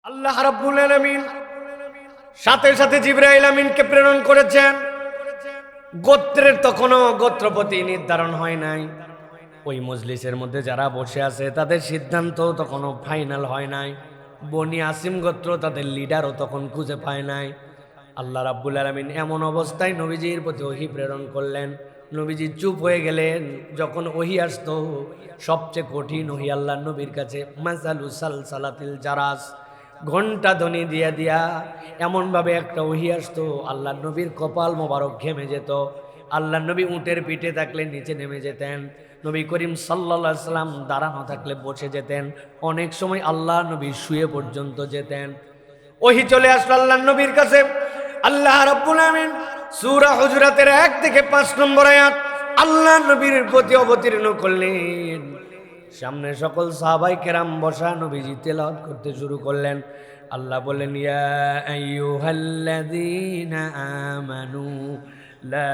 আল্লাহ রাব্বুল আলামিন সাথে সাথে জিবরাইল আমিনকে প্রেরণ করেছেন। গোত্রের তো কোনো গোত্রপতি নির্ধারণ হয় নাই। ওই মজলিসের মধ্যে যারা বসে আছে তাদের সিদ্ধান্ত তখনো ফাইনাল হয় নাই। বনি আসিম গোত্র তাদের লিডারও তখন খুঁজে পায় নাই। আল্লাহ রাব্বুল আলামিন এমন অবস্থায় নবীজির প্রতি ওহী প্রেরণ করলেন। নবীজি চুপ হয়ে গেলেন। যখন ওহী আসতো সবচেয়ে কঠিন ওহী আল্লাহ নবীর কাছে মাসালু সালসালাতিল জারাস, ঘন্টা ধ্বনি দিয়া দিয়া এমনভাবে একটা ওহী আসতো আল্লাহ নবীর কপাল মোবারক ঘেমে যেত। আল্লাহ নবী উটের পিঠে থাকলে নিচে নেমে যেতেন। নবী করিম সাল্লাল্লাহু আলাইহি সাল্লাম দাঁড়ানো থাকলে বসে যেতেন। অনেক সময় আল্লাহ নবী শুয়ে পর্যন্ত যেতেন। ওহী চলে আসলো আল্লাহ নবীর কাছে। আল্লাহ রাব্বুল আমিন সূরা হুজুরাতের 1 থেকে 5 নম্বর আয়াত আল্লাহ নবীর প্রতি অবতীর্ণ করলেন। সামনে সকল সাহাবায়ে কেরাম বসা, নবীজি তেলাওয়াত করতে শুরু করলেন। আল্লাহ বলেন, ইয়া আইয়ুহাল্লাযীনা আমানু লা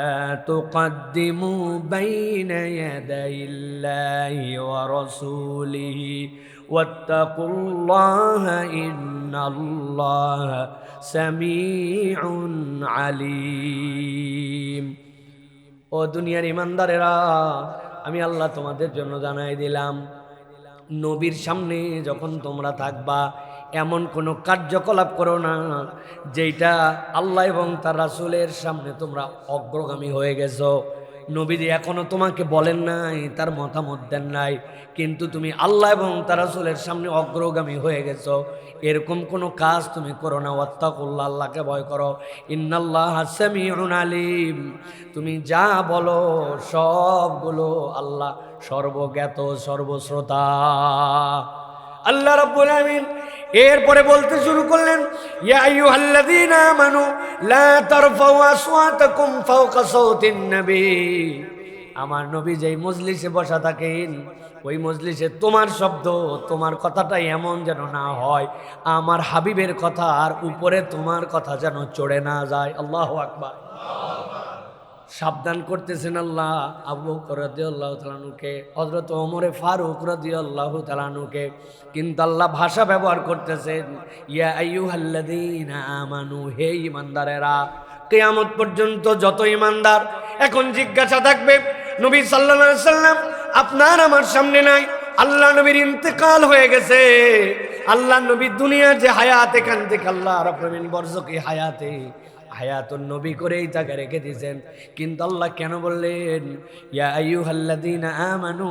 তুকদ্দিমু বাইনা ইয়াদাইল্লাহি ওয়া রাসূলিহি ওয়াত্তাকুল্লাহা ইন্নাল্লাহা সামিউন আলীম। ও দুনিয়ার ইমানদারেরা, আমি আল্লাহ তোমাদের জন্য জানাই দিলাম, নবীর সামনে যখন তোমরা থাকবা এমন কোনো কার্যকলাপ করো না যেটা আল্লাহ এবং তার রাসূলের সামনে তোমরা অগ্রগামী হয়ে গেছো। নবীজি এখনো তোমাকে বলেন নাই, তার মতামত দেন নাই, কিন্তু তুমি আল্লাহ এবং তার রাসূলের সামনে অগ্রগামী হয়ে গেছো। এরকম কোনো কাজ তুমি করো না। ওয়াত্তাকুল্লাহ, আল্লাহকে ভয় করো। ইন্নাল্লাহা সামিউন আলিম, তুমি যা বলো সবগুলো আল্লাহ সর্বজ্ঞাত সর্বশ্রোতা। আল্লাহ রাব্বুল আমিন এরপরে বলতে শুরু করলেন, ইয়া আইয়ুহাল্লাযীনা আমানু লা তারফাউ আসওয়াতাকুম ফাওকা সাওতিন নবী। আমার নবী যেই মজলিসে বসা থাকেন ওই মজলিসে তোমার শব্দ, তোমার কথাটা এমন যেন না হয় আমার হাবিবের কথা আর উপরে তোমার কথা যেন চড়ে না যায়। আল্লাহু আকবার। সাবধান করতেছেন আল্লাহ আবু বকর রাদিয়াল্লাহু তাআলা আনহুকে, হযরত ওমরে ফারুক রাদিয়াল্লাহু তাআলা আনহুকে, কিন্তু আল্লাহ ভাষা ব্যবহার করতেছেন, ইয়া আইয়ুহাল্লাযীনা আমানু, হে ঈমানদারেরা। কিয়ামত পর্যন্ত যত ঈমানদার, এখন জিজ্ঞাসা থাকবে, নবী সাল্লাল্লাহু আলাইহি সাল্লাম আপনার আমার সামনে নাই, আল্লাহ নবীর ইন্তেকাল হয়ে গেছে। আল্লাহ নবী দুনিয়ার যে হায়াত, এখান থেকে আল্লাহ রাব্বুল আমিন বরজকি হায়াতে হায়াতুন নবী করেই তাকে রেখে দিয়েছেন। কিন্তু আল্লাহ কেন বললেন, ইয়া আইয়ুহাল্লাযীনা আমানু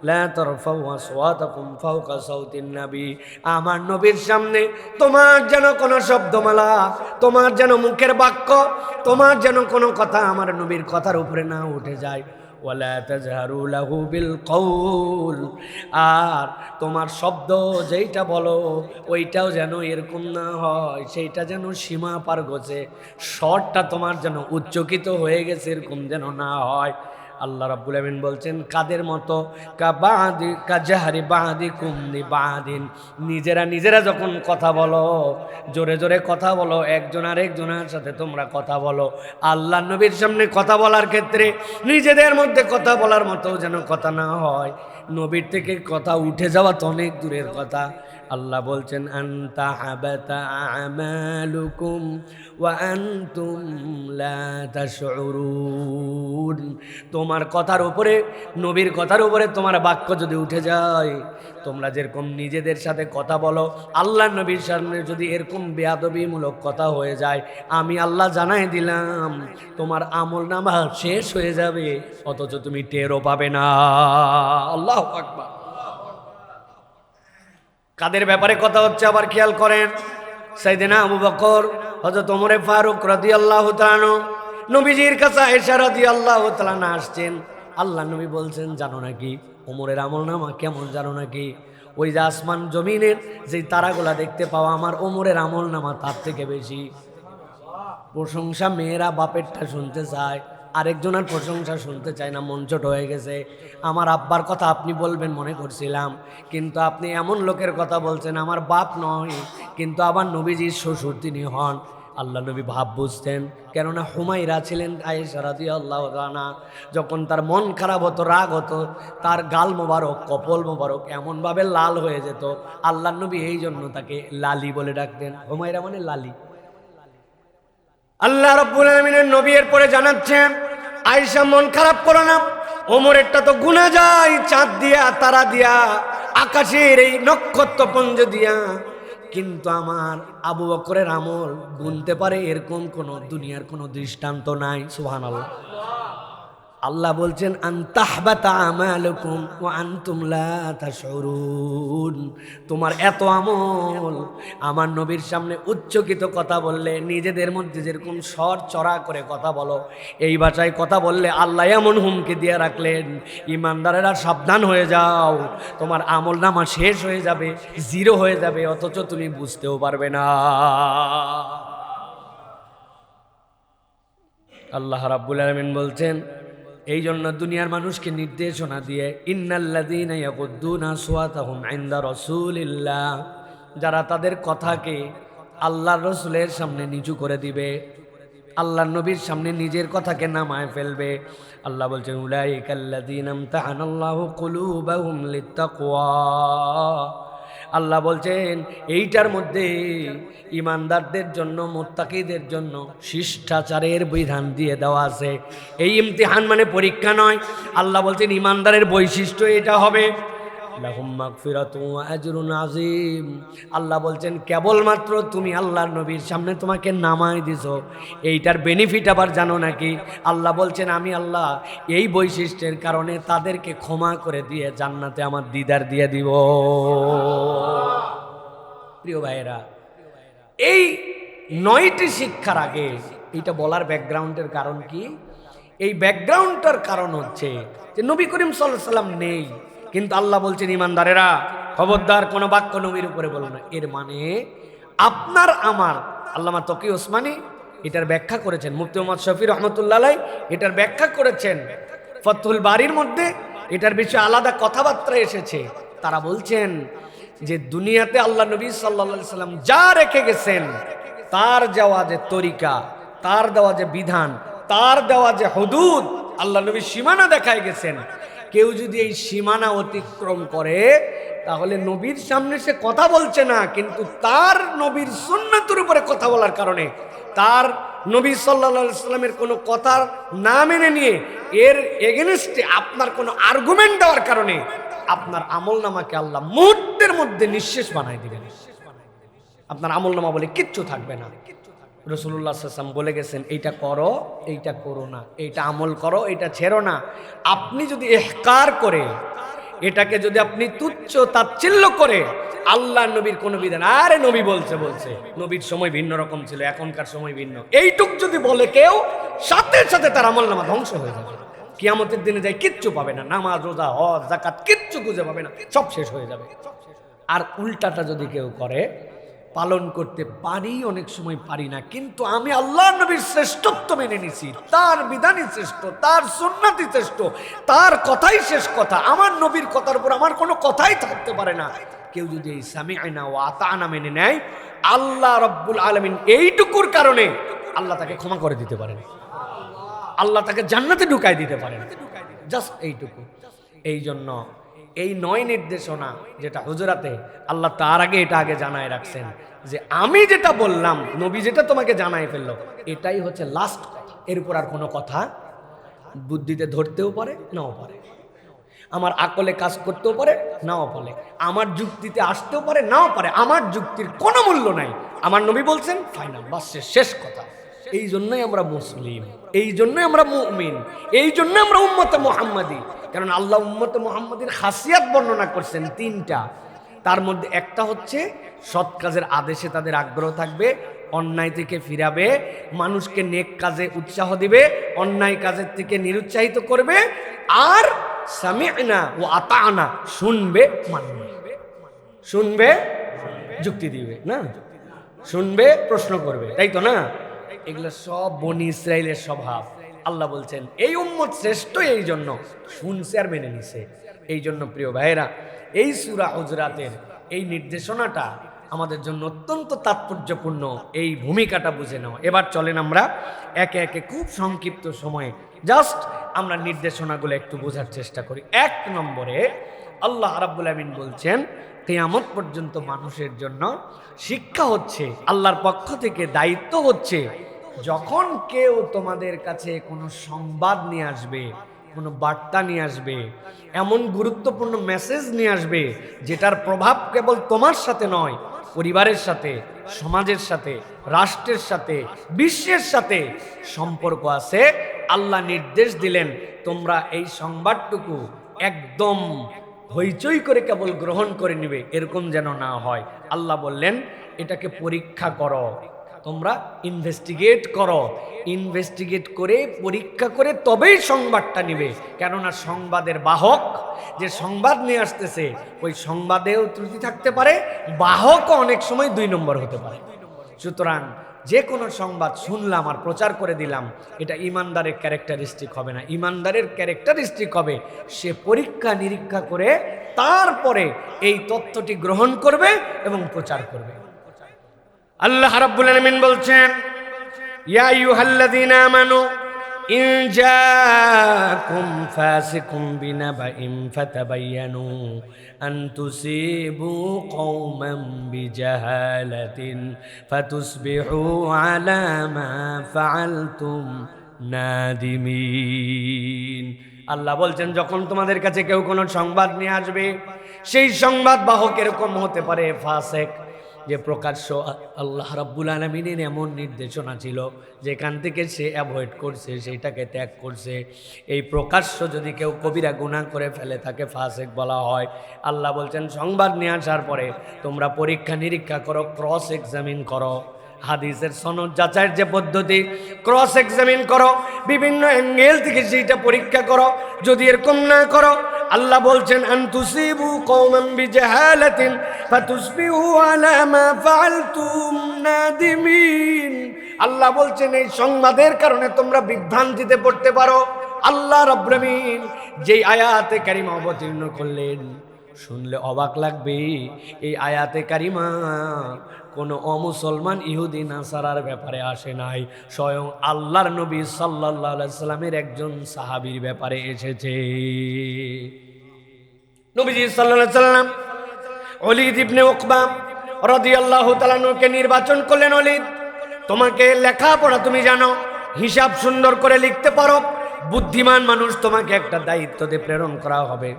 লা তারফাউ আসওয়াতাকুম ফাওকা সাওতিন নবী। আমার নবীর সামনে তোমার যেন কোনো শব্দমালা, তোমার যেন মুখের বাক্য, তোমার যেন কোনো কথা আমার নবীর কথার উপরে না উঠে যায়। ওয়ালা তাজহারু লাহু বিল কওল, আর তোমার শব্দ যেইটা বলো ওইটাও যেন এরকম না হয়, সেইটা যেন সীমা পার গেছে, স্বরটা তোমার যেন উচ্চকিত হয়ে গেছে এরকম যেন না হয়। আল্লাহ রাব্বুল আমিন বলছেন, কাদের মতো, কাজাহারি বাদিকুম লিবাদিন, নিজেরা নিজেরা যখন কথা বলো, জোরে জোরে কথা বলো, একজন আরেকজনের সাথে তোমরা কথা বলো। আল্লাহ নবীর সামনে কথা বলার ক্ষেত্রে নিজেদের মধ্যে কথা বলার মতো যেন কথা না হয়, নবীর থেকে কথা উঠে যাওয়া তো অনেক দূরের কথা। আল্লাহ বলছেন, আনতা হাবাতা আমালুকুম ওয়া আনতুম লা তাশউরুন, তোমার কথার উপরে, নবীর কথার উপরে তোমার বাক্য যদি উঠে যায়, তোমরা যেরকম নিজেদের সাথে কথা বলো, আল্লাহ নবীর সামনে যদি এরকম বেয়াদবিমূলক কথা হয়ে যায়, আমি আল্লাহ জানাই দিলাম তোমার আমলনামা শেষ হয়ে যাবে, অথচ তুমি টেরও পাবে না। আল্লাহু আকবার। কাদের ব্যাপারে কথা হচ্ছে আবার খেয়াল করেন। সাইয়েদনা আবু বকর, হযরত ওমরে ফারুক রাদিয়াল্লাহু তাআলা আনহু নবীজির কাছে আয়েশা রাদিয়াল্লাহু তাআলা আনহা আসছেন। আল্লাহ নবী বলছেন, জানো নাকি ওমরের আমলনামা কেমন জানো নাকি? ওই যে আসমান জমিনের যে তারাগুলা দেখতে পাওয়া, আমার ওমরের আমলনামা তার থেকে বেশি। প্রশংসা মেয়েরা বাপেরটা শুনতে চায়, আরেকজনের প্রশংসা শুনতে চায় না, মন ছোট হয়ে গেছে। আমার আব্বার কথা আপনি বলবেন মনে করছিলাম, কিন্তু আপনি এমন লোকের কথা বলছেন, আমার বাপ নয় কিন্তু আবার নবীজির শ্বশুর তিনি হন। আল্লাহ নবী ভাব বুঝতেন, কেননা হুমায়রা ছিলেন আয়েশা রাদিয়াল্লাহু আনহা, যখন তার মন খারাপ হতো, রাগ হতো, তার গাল মোবারক, কপল মোবারক এমনভাবে লাল হয়ে যেত, আল্লাহ নবী এই জন্য তাকে লালি বলে ডাকতেন। হুমায়রা মানে লালি। আল্লাহ রাব্বুল আলামিনের নবী এর পরে জানাচ্ছেন, আয়েশা মন খারাপ করো না, ওমরেরটা তো গুনা যায় চাঁদ দিয়া, তারা দিয়া, আকাশের এই নক্ষত্রপুঞ্জ দিয়া, কিন্তু আমার আবু বকরের আমল গুনতে পারে এরকম কোন দুনিয়ার কোন দৃষ্টান্ত নাই। সুবহানাল্লাহ। আল্লাহ বলছেন আনতাহবাতা আমালুকুম ওয়া আনতুম লা তাশউরুন, তোমার এত আমল আমার নবীর সামনে উচ্চকিত কথা বললে, নিজেদের মধ্যে যেরকম স্বর চড়া করে কথা বলো, এই ভাষায় কথা বললে আল্লাহ এমন হুমকি দিয়ে রাখলেন, ইমানদারেরা সাবধান হয়ে যাও, তোমার আমল নামা শেষ হয়ে যাবে, জিরো হয়ে যাবে, অথচ তুমি বুঝতেও পারবে না। আল্লাহ রাব্বুল আলামিন বলছেন, এই জন্য দুনিয়ার মানুষকে নির্দেশনা দিয়ে, ইন্নাল্লাযীনা ইয়াগুদ্দুনা আসওয়াতাহুম ইনদা রাসূলিল্লাহ, যারা তাদের কথাকে আল্লাহর রাসূলের সামনে নিচু করে দিবে, আল্লাহর নবীর সামনে নিজের কথাকে নামায় ফেলবে, আল্লাহ বলছেন উলাইকাল্লাযীনা ইমতাহানাল্লাহু কুলুবাহুম লিত্তাকওয়া, আল্লাহ বলছেন এইটার মধ্যে ইমানদারদের জন্য, মুত্তাকিদের জন্য শিষ্টাচারের বিধান দিয়ে দেওয়া আছে। এই ইমতিহান মানে পরীক্ষা নয়, আল্লাহ বলছেন ইমানদারের বৈশিষ্ট্য এটা হবে, লাহুম মাগফিরাতুন ওয়া আজরুন আযীম। আল্লাহ বলছেন কেবলমাত্র তুমি আল্লাহর নবীর সামনে তোমাকে নামায় দিছো, এইটার বেনিফিট আবার জানো নাকি? আল্লাহ বলছেন আমি আল্লাহ এই বৈশিষ্ট্যের কারণে তাদেরকে ক্ষমা করে দিয়ে জান্নাতে আমার দিদার দিয়ে দিব। প্রিয় ভাইয়েরা, এই 9টি শিক্ষার আগে এটা বলার ব্যাকগ্রাউন্ডের কারণ কি? এই ব্যাকগ্রাউন্ডটার কারণ হচ্ছে যে নবী করিম সাল্লাল্লাহু আলাইহি ওয়াসাল্লাম নেই, কিন্তু আল্লাহ বলছেন ইমানদারেরা খবরদার কোনো বাক্য নবীর উপরে বলো না। এর মানে আপনার আমার, আল্লামা তকি ওসমানী এটার ব্যাখ্যা করেছেন, মুফতি মুহাম্মদ শফি রহমতুল্লাহ আলাইহি এটার ব্যাখ্যা করেছেন, ফতহুল বারীর মধ্যে এটার বিষয়ে আলাদা কথাবার্তা এসেছে। তারা বলছেন যে দুনিয়াতে আল্লাহ নবী সাল্লাল্লাহু আলাইহি সাল্লাম যা রেখে গেছেন, তার দেওয়া যে তরিকা, তার দেওয়া যে বিধান, তার দেওয়া যে হুদুদ, আল্লাহ নবী সীমানা দেখায় গেছেন, কেউ যদি এই সীমানা অতিক্রম করে তাহলে নবীর সামনে সে কথা বলছে না, কিন্তু তার নবীর সুন্নাতের উপরে কথা বলার কারণে, তার নবী সাল্লাল্লাহু আলাইহি সাল্লামের কোনো কথা না মেনে নিয়ে এর এগেনস্টে আপনার কোনো আর্গুমেন্ট দেওয়ার কারণে আপনার আমলনামাকে আল্লাহ মুহূর্তের মধ্যে নিঃশেষ বানাই দিবেন। আপনার আমলনামা বলে কিচ্ছু থাকবে না। রাসূলুল্লাহ সাল্লাল্লাহু আলাইহি ওয়াসাল্লাম বলে গেছেন এইটা করো, এইটা করো না, এইটা আমল করো, এইটা ছেড়ো না। আপনি যদি ইহকার করে, এটাকে যদি আপনি তুচ্ছ তাচ্ছিল্য করে আল্লাহ নবীর কোন বিধান, আরে নবী বলছে, নবীর সময় ভিন্ন রকম ছিল, এখনকার সময় ভিন্ন, এইটুক যদি বলে কেউ, সাথে সাথে তার আমলনামা ধ্বংস হয়ে যাবে। কিয়ামতের দিনে যাই কিচ্ছু পাবে না, নামাজ রোজা হজ যাকাত কিচ্ছু খুঁজে পাবে না, সব শেষ হয়ে যাবে। আর উল্টাটা যদি কেউ করে, পালন করতে পারি, অনেক সময় পারি না, কিন্তু আমি আল্লাহ নবীর শ্রেষ্ঠত্ব মেনে নিছি, তার বিধানই শ্রেষ্ঠ, তার সুন্নাতই শ্রেষ্ঠ, তার কথাই শেষ কথা, আমার নবীর কথার উপর আমার কোনো কথাই থাকতে পারে না। কেউ যদি এই সামি'না ওয়া আতা'না মেনে নেয়, আল্লাহ রাব্বুল আলামিন এইটুকুর কারণে আল্লাহ তাকে ক্ষমা করে দিতে পারেন, আল্লাহ তাকে জান্নাতে ঢুকাই দিতে পারেন, জাস্ট এইটুকু। এই জন্য এই 9 নির্দেশনা যেটা হুজুরাতে, আল্লাহ তার আগে এটা আগে জানায় রাখছেন যে আমি যেটা বললাম, নবী যেটা তোমাকে জানাই ফেললো, এটাই হচ্ছে লাস্ট কথা, এর উপর আর কোনো কথা বুদ্ধিতে ধরতেও পারে, নাও পারে, আমার আকলে কাজ করতেও পারে, নাও পারে, আমার যুক্তিতে আসতেও পারে, নাও পারে, আমার যুক্তির কোনো মূল্য নাই, আমার নবী বলছেন ফাইনাল, বাস শেষ কথা। এই জন্যই আমরা মুসলিম, এই জন্যই আমরা মুমিন, এই জন্য আমরা উম্মতে মুহাম্মাদি। কারণ আল্লাহ উম্মতে মুহাম্মাদির খাসিয়াত বর্ণনা করছেন 3টা, তার মধ্যে একটা হচ্ছে সৎ কাজের আদেশে তাদের আগ্রহ থাকবে, অন্যায় থেকে ফিরাবে, মানুষকে নেক কাজে উৎসাহ দিবে, অন্যায় কাজের থেকে নিরুৎসাহিত করবে, আর সামি'না ওয়া আতা'না, শুনবে মানবে, শুনবে যুক্তি দিবে না, শুনবে প্রশ্ন করবে, তাই তো না? এগুলো সব বনি ইসরাইলের স্বভাব। আল্লাহ বলছেন এই উম্মত শ্রেষ্ঠ এই জন্য শুনছে আর মেনে নিছে। এই জন্য প্রিয় ভাইয়েরা, এই সূরা হুজরাতের এই নির্দেশনাটা আমাদের জন্য অত্যন্ত তাৎপর্যপূর্ণ এই ভূমিকাটা বুঝে নেওয়া। এবার চলেন আমরা একে একে খুব সংক্ষিপ্ত সময়ে জাস্ট আমরা নির্দেশনাগুলো একটু বোঝার চেষ্টা করি। 1 নম্বরে আল্লাহ রাব্বুল আমিন বলছেন কিয়ামত পর্যন্ত মানুষের জন্য শিক্ষা হচ্ছে, আল্লাহর পক্ষ থেকে দায়িত্ব হচ্ছে, যখন কেউ তোমাদের কাছে কোনো সংবাদ নিয়ে আসবে, কোনো বার্তা নিয়ে আসবে, এমন গুরুত্বপূর্ণ মেসেজ নিয়ে আসবে যেটার প্রভাব কেবল তোমার সাথে নয়, পরিবারের সাথে, সমাজের সাথে, রাষ্ট্রের সাথে, বিশ্বের সাথে সম্পর্ক আছে, আল্লাহ নির্দেশ দিলেন তোমরা এই সংবাদটুকু একদম হইচই করে কেবল গ্রহণ করে নিবে, এরকম যেন না হয়। আল্লাহ বললেন এটাকে পরীক্ষা করো, তোমরা ইনভেস্টিগেট করো, ইনভেস্টিগেট করে পরীক্ষা করে তবেই সংবাদটা নিবে। কেননা সংবাদের বাহক যে সংবাদ নিয়ে আসতেছে ওই সংবাদেও ত্রুটি থাকতে পারে, বাহকও অনেক সময় 2 নম্বর হতে পারে। সুতরাং যে কোনো সংবাদ শুনলাম আর প্রচার করে দিলাম, এটা ইমানদারের ক্যারেক্টারিস্টিক হবে না। ইমানদারের ক্যারেক্টারিস্টিক হবে সে পরীক্ষা নিরীক্ষা করে তারপরে এই তথ্যটি গ্রহণ করবে এবং প্রচার করবে। আল্লাহ রাব্বুল আলামিন বলছেন ইয়া আইয়ুহাল্লাযীনা আমানু ইন জাআকুম ফাসিকুম বিনাবাইন ফাতাবায়ানু আন তুসিবু কওমান বিজাহালাতিন ফাতুসবিহু আলা মা ফাআলতুম নাদিমিন। আল্লাহ বলছেন যখন তোমাদের কাছে কেউ কোনো সংবাদ নিয়ে আসবে, সেই সংবাদ বাহক এরকম হতে পারে ফাসিক, যে প্রকাশ্য আল্লাহ রাব্বুল আলামিনের এমন নির্দেশনা ছিল যেখান থেকে সে অ্যাভয়েড করছে, সেইটাকে ত্যাগ করছে। এই প্রকাশ্য যদি কেউ কবিরা গুনাহ করে ফেলে তাকে ফাসিক বলা হয়। আল্লাহ বলছেন সংবাদ নিয়ে আসার পরে তোমরা পরীক্ষা নিরীক্ষা করো, ক্রস এক্সামিন করো, হাদিসের সনদ যাচাইয়ের যে পদ্ধতি, ক্রস এক্সামিন করো, বিভিন্ন অ্যাঙ্গেল থেকে সেইটা পরীক্ষা করো। যদি এরকম না করো, আল্লাহ বলছেন আন তুসিবু কওমান বিজাহালাতিন ফাতুসবিহু আলা মা ফাআলতুম নাদিমিন। আল্লাহ বলছেন এই সংবাদের কারণে তোমরা বিভ্রান্তিতে পড়তে পারো। আল্লাহ রাব্বুল আমিন যেই আয়াতে কারিমা অবতীর্ণ করলেন, শুনলে অবাক লাগবে, এই আয়াতে কারিমা কোনো অমুসলমান ইহুদি নাসারার ব্যাপারে আসে নাই, স্বয়ং আল্লাহর নবী সাল্লাল্লাহু আলাইহি সাল্লামের একজন সাহাবীর ব্যাপারে এসেছে। নবীজি সাল্লাল্লাহু আলাইহি সাল্লাম ওলীদ ইবনে উকবা রাদিয়াল্লাহু তাআলা আনহুকে নির্বাচন করলেন, ওলীদ তোমাকে লেখাপড়া তুমি জানো, হিসাব সুন্দর করে লিখতে পারো, বুদ্ধিমান মানুষ, তোমাকে একটা দায়িত্ব দিয়ে প্রেরণ করা হবে।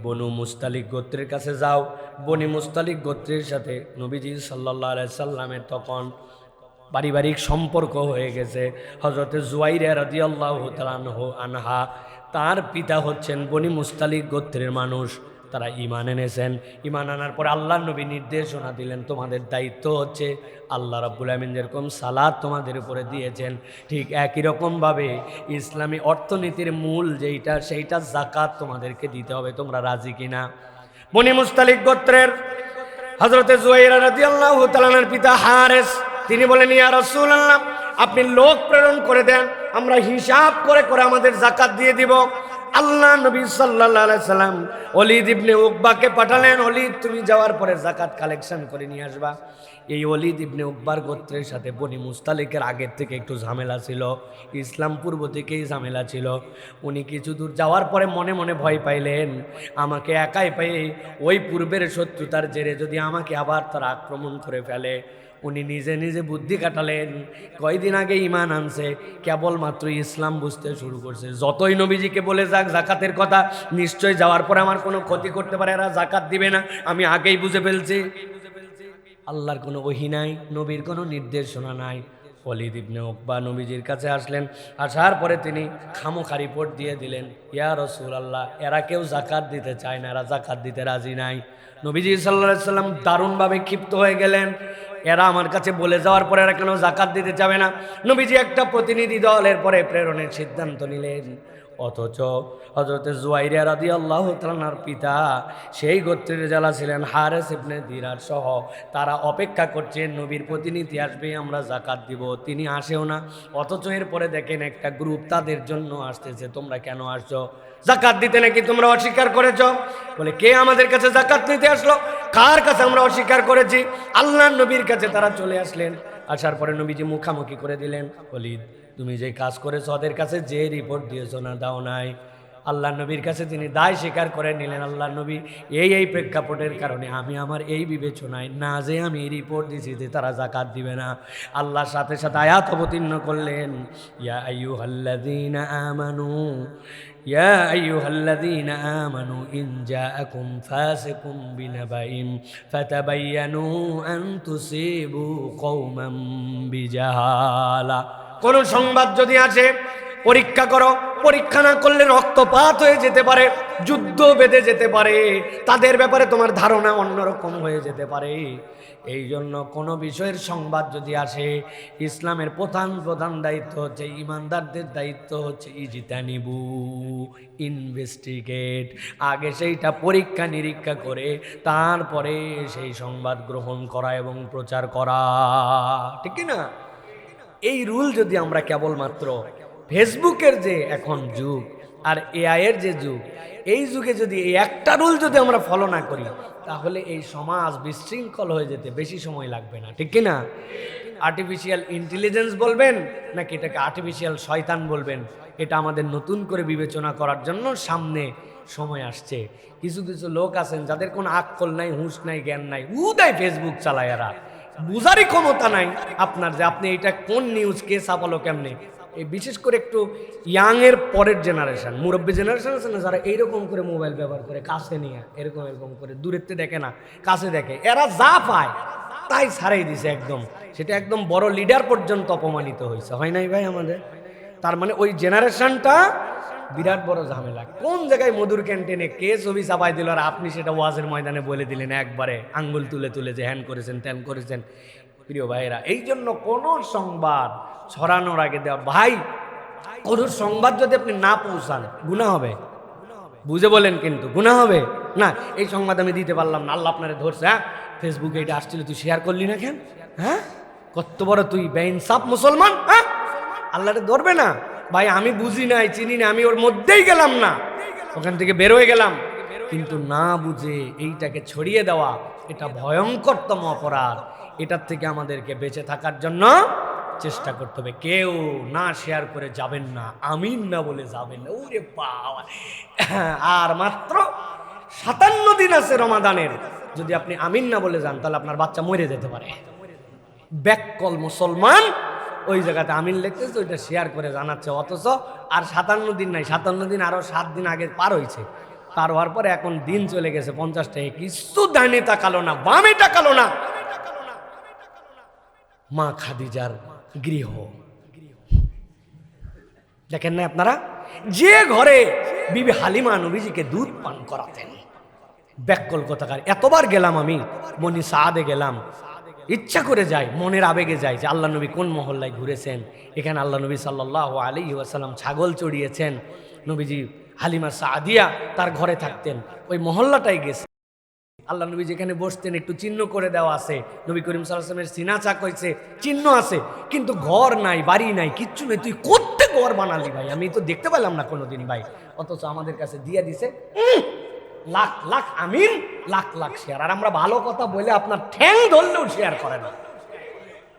বনু মুস্তালিক গোত্রের কাছে যাও। বনি মুস্তালিক গোত্রের সাথে নবীজি সাল্লাল্লাহু আলাইহি সাল্লামের তখন পারিবারিক সম্পর্ক হয়ে গেছে। হযরতে জুয়াইরা রাদিয়াল্লাহু তাআলা আনহা, তার পিতা হচ্ছেন বনি মুস্তালিক গোত্রের মানুষ। তারা ঈমান এনেছেন। ঈমান আনার পর আল্লাহর নবী নির্দেশনা দিলেন তোমাদের দায়িত্ব হচ্ছে আল্লাহ রাব্বুল আমিন যেরকম সালাত তোমাদের উপরে দিয়েছেন ঠিক একই রকমভাবে ইসলামী অর্থনীতির মূল যেইটা সেইটা যাকাত তোমাদেরকে দিতে হবে। তোমরা রাজি কিনা? বনি মুস্তালিক গোত্রের হযরতে জুয়াইরা রাদিয়াল্লাহু তাআলার পিতা হারেস, তিনি বলেন ইয়া রাসূলুল্লাহ আপনি লোক প্রেরণ করে দেন, আমরা হিসাব করে করে আমাদের যাকাত দিয়ে দিব। আল্লাহ নবী সাল্লাল্লাহু আলাইহি সাল্লাম ওলীদ ইবনে উকবাকে পাঠালেন, ওলীদ তুমি যাওয়ার পরে যাকাত কালেকশন করে নিয়ে আসবা। এই ওলীদ ইবনে উকবার গোত্রের সাথে বনি মুস্তালিকের আগের থেকে একটু ঝামেলা ছিল, ইসলাম পূর্ব থেকেই ঝামেলা ছিল। উনি কিছু দূর যাওয়ার পরে মনে মনে ভয় পাইলেন, আমাকে একাই পেয়ে ওই পূর্বের শত্রুতার জেরে যদি আমাকে আবার তারা আক্রমণ করে ফেলে। উনি নিজে নিজে বুদ্ধি কাটালেন, কয়দিন আগে ঈমান আনছে, কেবলমাত্র ইসলাম বুঝতে শুরু করছে। যতই নবীজিকে বলে যাক জাকাতের কথা, নিশ্চয় যাওয়ার পরে আমার কোনো ক্ষতি করতে পারে, এরা জাকাত দিবে না, আমি আগেই বুঝে ফেলছি। আল্লাহর কোনো ওহী নাই, নবীর কোনো নির্দেশনা নাই। ওলীদ ইবনে উকবা নবীজির কাছে আসলেন, আসার পরে তিনি খামোখা রিপোর্ট দিয়ে দিলেন, ইয়া রাসূলুল্লাহ এরা কেউ জাকাত দিতে চায় না, এরা জাকাত দিতে রাজি নাই। নবীজি সাল্লাল্লাহু আলাইহি সাল্লাম দারুণভাবে ক্ষিপ্ত হয়ে গেলেন, এরা আমার কাছে বলে যাওয়ার পরে এরা কেন জাকাত দিতে যাবে না। নবীজি একটা প্রতিনিধি দলের পরে প্রেরণের সিদ্ধান্ত নিলেন। অথচ হযরতে জুয়াইরিয়া রাদিয়াল্লাহু তাআলার পিতা সেই গোত্রের যারা ছিলেন হারেস ইবনে দিরার সহ, তারা অপেক্ষা করছেন নবীর প্রতিনিধি আসবে, আমরা যাকাত দিব। তিনি আসেও না। অথচ এরপরে দেখেন একটা গ্রুপ তাদের জন্য আসতেছে, তোমরা কেন আসছো? যাকাত দিতে নাকি তোমরা অস্বীকার করেছ? বলে, কে আমাদের কাছে যাকাত নিতে আসলো? কার কাছে আমরা অস্বীকার করেছি? আল্লাহর নবীর কাছে তারা চলে আসলেন। আসার পরে নবীজি মুখামুখি করে দিলেন, ওলীদ, তুমি যে কাজ করেছো ওদের কাছে যে রিপোর্ট দিয়েছো না, দাও নাই। আল্লাহ নবীর কাছে তিনি দায় স্বীকার করে নিলেন, আল্লাহ নবী, এই প্রেক্ষাপটের কারণে আমি আমার এই বিবেচনায় না যে আমি রিপোর্ট দিয়েছি যে তারা যাকাত দিবে না, আল্লাহর সাথে সাথে আয়াত অবতীর্ণ করলেন, ইয়া আইয়ুহাল্লাযীনা আমানু ইয়া আইয়ুহাল্লাযীনা আমানু ইন জাআকুম ফাসিকুম বিনাবাইন ফাতাবায়ানু আন তুসিবু কওমান বিজাহালা। কোন সংবাদ যদি আসে পরীক্ষা করো, পরীক্ষা না করলে রক্তপাত হয়ে যেতে পারে, যুদ্ধ বেঁধে যেতে পারে, তাদের ব্যাপারে তোমার ধারণা অন্যরকম হয়ে যেতে পারে। এই জন্য কোনো বিষয়ের সংবাদ যদি আসে, ইসলামের প্রধান দায়িত্ব হচ্ছে, ইমানদারদের দায়িত্ব হচ্ছে ইজতানিবু, ইনভেস্টিগেট, আগে সেইটা পরীক্ষা নিরীক্ষা করে তারপরে সেই সংবাদ গ্রহণ করা এবং প্রচার করা, ঠিক কি না? এই রুল যদি আমরা কেবলমাত্র ফেসবুকের যে এখন যুগ আর এআই এর যে যুগ, এই যুগে যদি এই একটা রুল যদি আমরা ফলো না করি, তাহলে এই সমাজ বিশৃঙ্খল হয়ে যেতে বেশি সময় লাগবে না, ঠিক কি না? আর্টিফিশিয়াল ইন্টেলিজেন্স বলবেন নাকি এটাকে আর্টিফিশিয়াল শয়তান বলবেন, এটা আমাদের নতুন করে বিবেচনা করার জন্য সামনে সময় আসছে। কিছু কিছু লোক আছেন যাদের কোনো আকল নাই, হুঁশ নাই, জ্ঞান নাই, উদয় ফেসবুক চালায়, এরা বুঝারই ক্ষমতা নাই আপনার যে আপনি এটা কোন নিউজ কে ছাপালো কেমনে। এই বিশেষ করে একটু ইয়াং এর পরের জেনারেশন, মুরব্বী জেনারেশন আছে না, যারা এইরকম করে মোবাইল ব্যবহার করে, কাছে নিয়ে এরকম করে, দূরেতে দেখে না, কাছে দেখে, এরা যা পায় তাই ছাড়াই দিছে একদম। সেটা একদম বড় লিডার পর্যন্ত অপমানিত হয়েছে, হয় নাই ভাই আমাদের? তার মানে ওই জেনারেশনটা বিরাট বড় ঝামেলা। কোন জায়গায় মধুর ক্যান্টিনে কে ছবি চাপাই দিল আর আপনি সেটা ওয়াজের ময়দানে বলে দিলেন একবারে আঙ্গুল তুলে তুলে যে হ্যান করেছেন ত্যান করেছেন। প্রিয় ভাইরা, এই জন্য কোন সংবাদ ছড়ানোর আগে দেওয়া, ভাই কোন সংবাদ যদি আপনি না পৌঁছান গুনাহ হবে, বুঝে বলেন, কিন্তু গুনাহ হবে না। এই সংবাদ আমি দিতে পারলাম না, আল্লাহ আপনারে ধরছে, হ্যাঁ ফেসবুকে এটা আসছিল তুই শেয়ার করলি না কেন? হ্যাঁ, কত বড় তুই বেইনসাফ মুসলমান, হ্যাঁ আল্লাহরে ধরবে না? ভাই আমি বুঝি নাই, চিনি না, আমি ওর মধ্যেই গেলাম না, ওখান থেকে বের হয়ে গেলাম, কিন্তু না বুঝে এইটাকে ছড়িয়ে দেওয়া এটা ভয়ঙ্করতম অপরাধ। এটার থেকে আমাদেরকে বেঁচে থাকার জন্য চেষ্টা করতে হবে। কেউ না শেয়ার করে যাবেন না, আমিন না বলে যাবেন না। ওরে বাবা, আর মাত্র 57 দিন আছে রমাদানের, যদি আপনি আমিন না বলে যান তাহলে আপনার বাচ্চা মরে যেতে পারে। ব্যাককল মুসলমান ওই জায়গাতে আমিন লিখতেছে, ওইটা শেয়ার করে জানাচ্ছে, অথচ আর 57 দিন নাই, 57 দিন আরো 7 দিন আগে পার হয়েছে। পার হওয়ার পরে এখন দিন চলে গেছে 50টা, কিছু ডানে তাকালো না, বামে তাকালো না। মা খাদিজার গৃহ দেখেন না আপনারা, যে ঘরে বিবি হালিমা নবীজিকে দুধ পান করাতেন। ব্যাককল কথাকার, এতবার গেলাম আমি, বনি সাদে গেলাম, ইচ্ছা করে যায়, মনের আবেগে যায় যে আল্লাহ নবী কোন মহল্লায় ঘুরেছেন, এখানে আল্লাহ নবী সাল্লাল্লাহু আলাইহি ওয়াসাল্লাম ছাগল চড়িয়েছেন, নবীজি হালিমা সাদিয়া তার ঘরে থাকতেন, ওই মহল্লাটাই গেছে। আল্লাহ নবী যেখানে বসতেন একটু চিহ্ন করে দেওয়া আছে, নবী করিম সাল্লাল্লাহু আলাইহি ওয়াসাল্লামের সিনা চাক হয়েছে, চিহ্ন আছে, কিন্তু ঘর নাই, বাড়ি নাই, কিচ্ছু নেই। তুই কোত্তে ঘর বানালি ভাই? আমি তো দেখতে পেলাম না কোনোদিন ভাই, অথচ আমাদের কাছে দিয়ে দিছে লাখ লাখ আমিন, লাখ লাখ শেয়ার, আর আমরা ভালো কথা বলে আপনার ঠ্যাং ধরলেও শেয়ার করে না।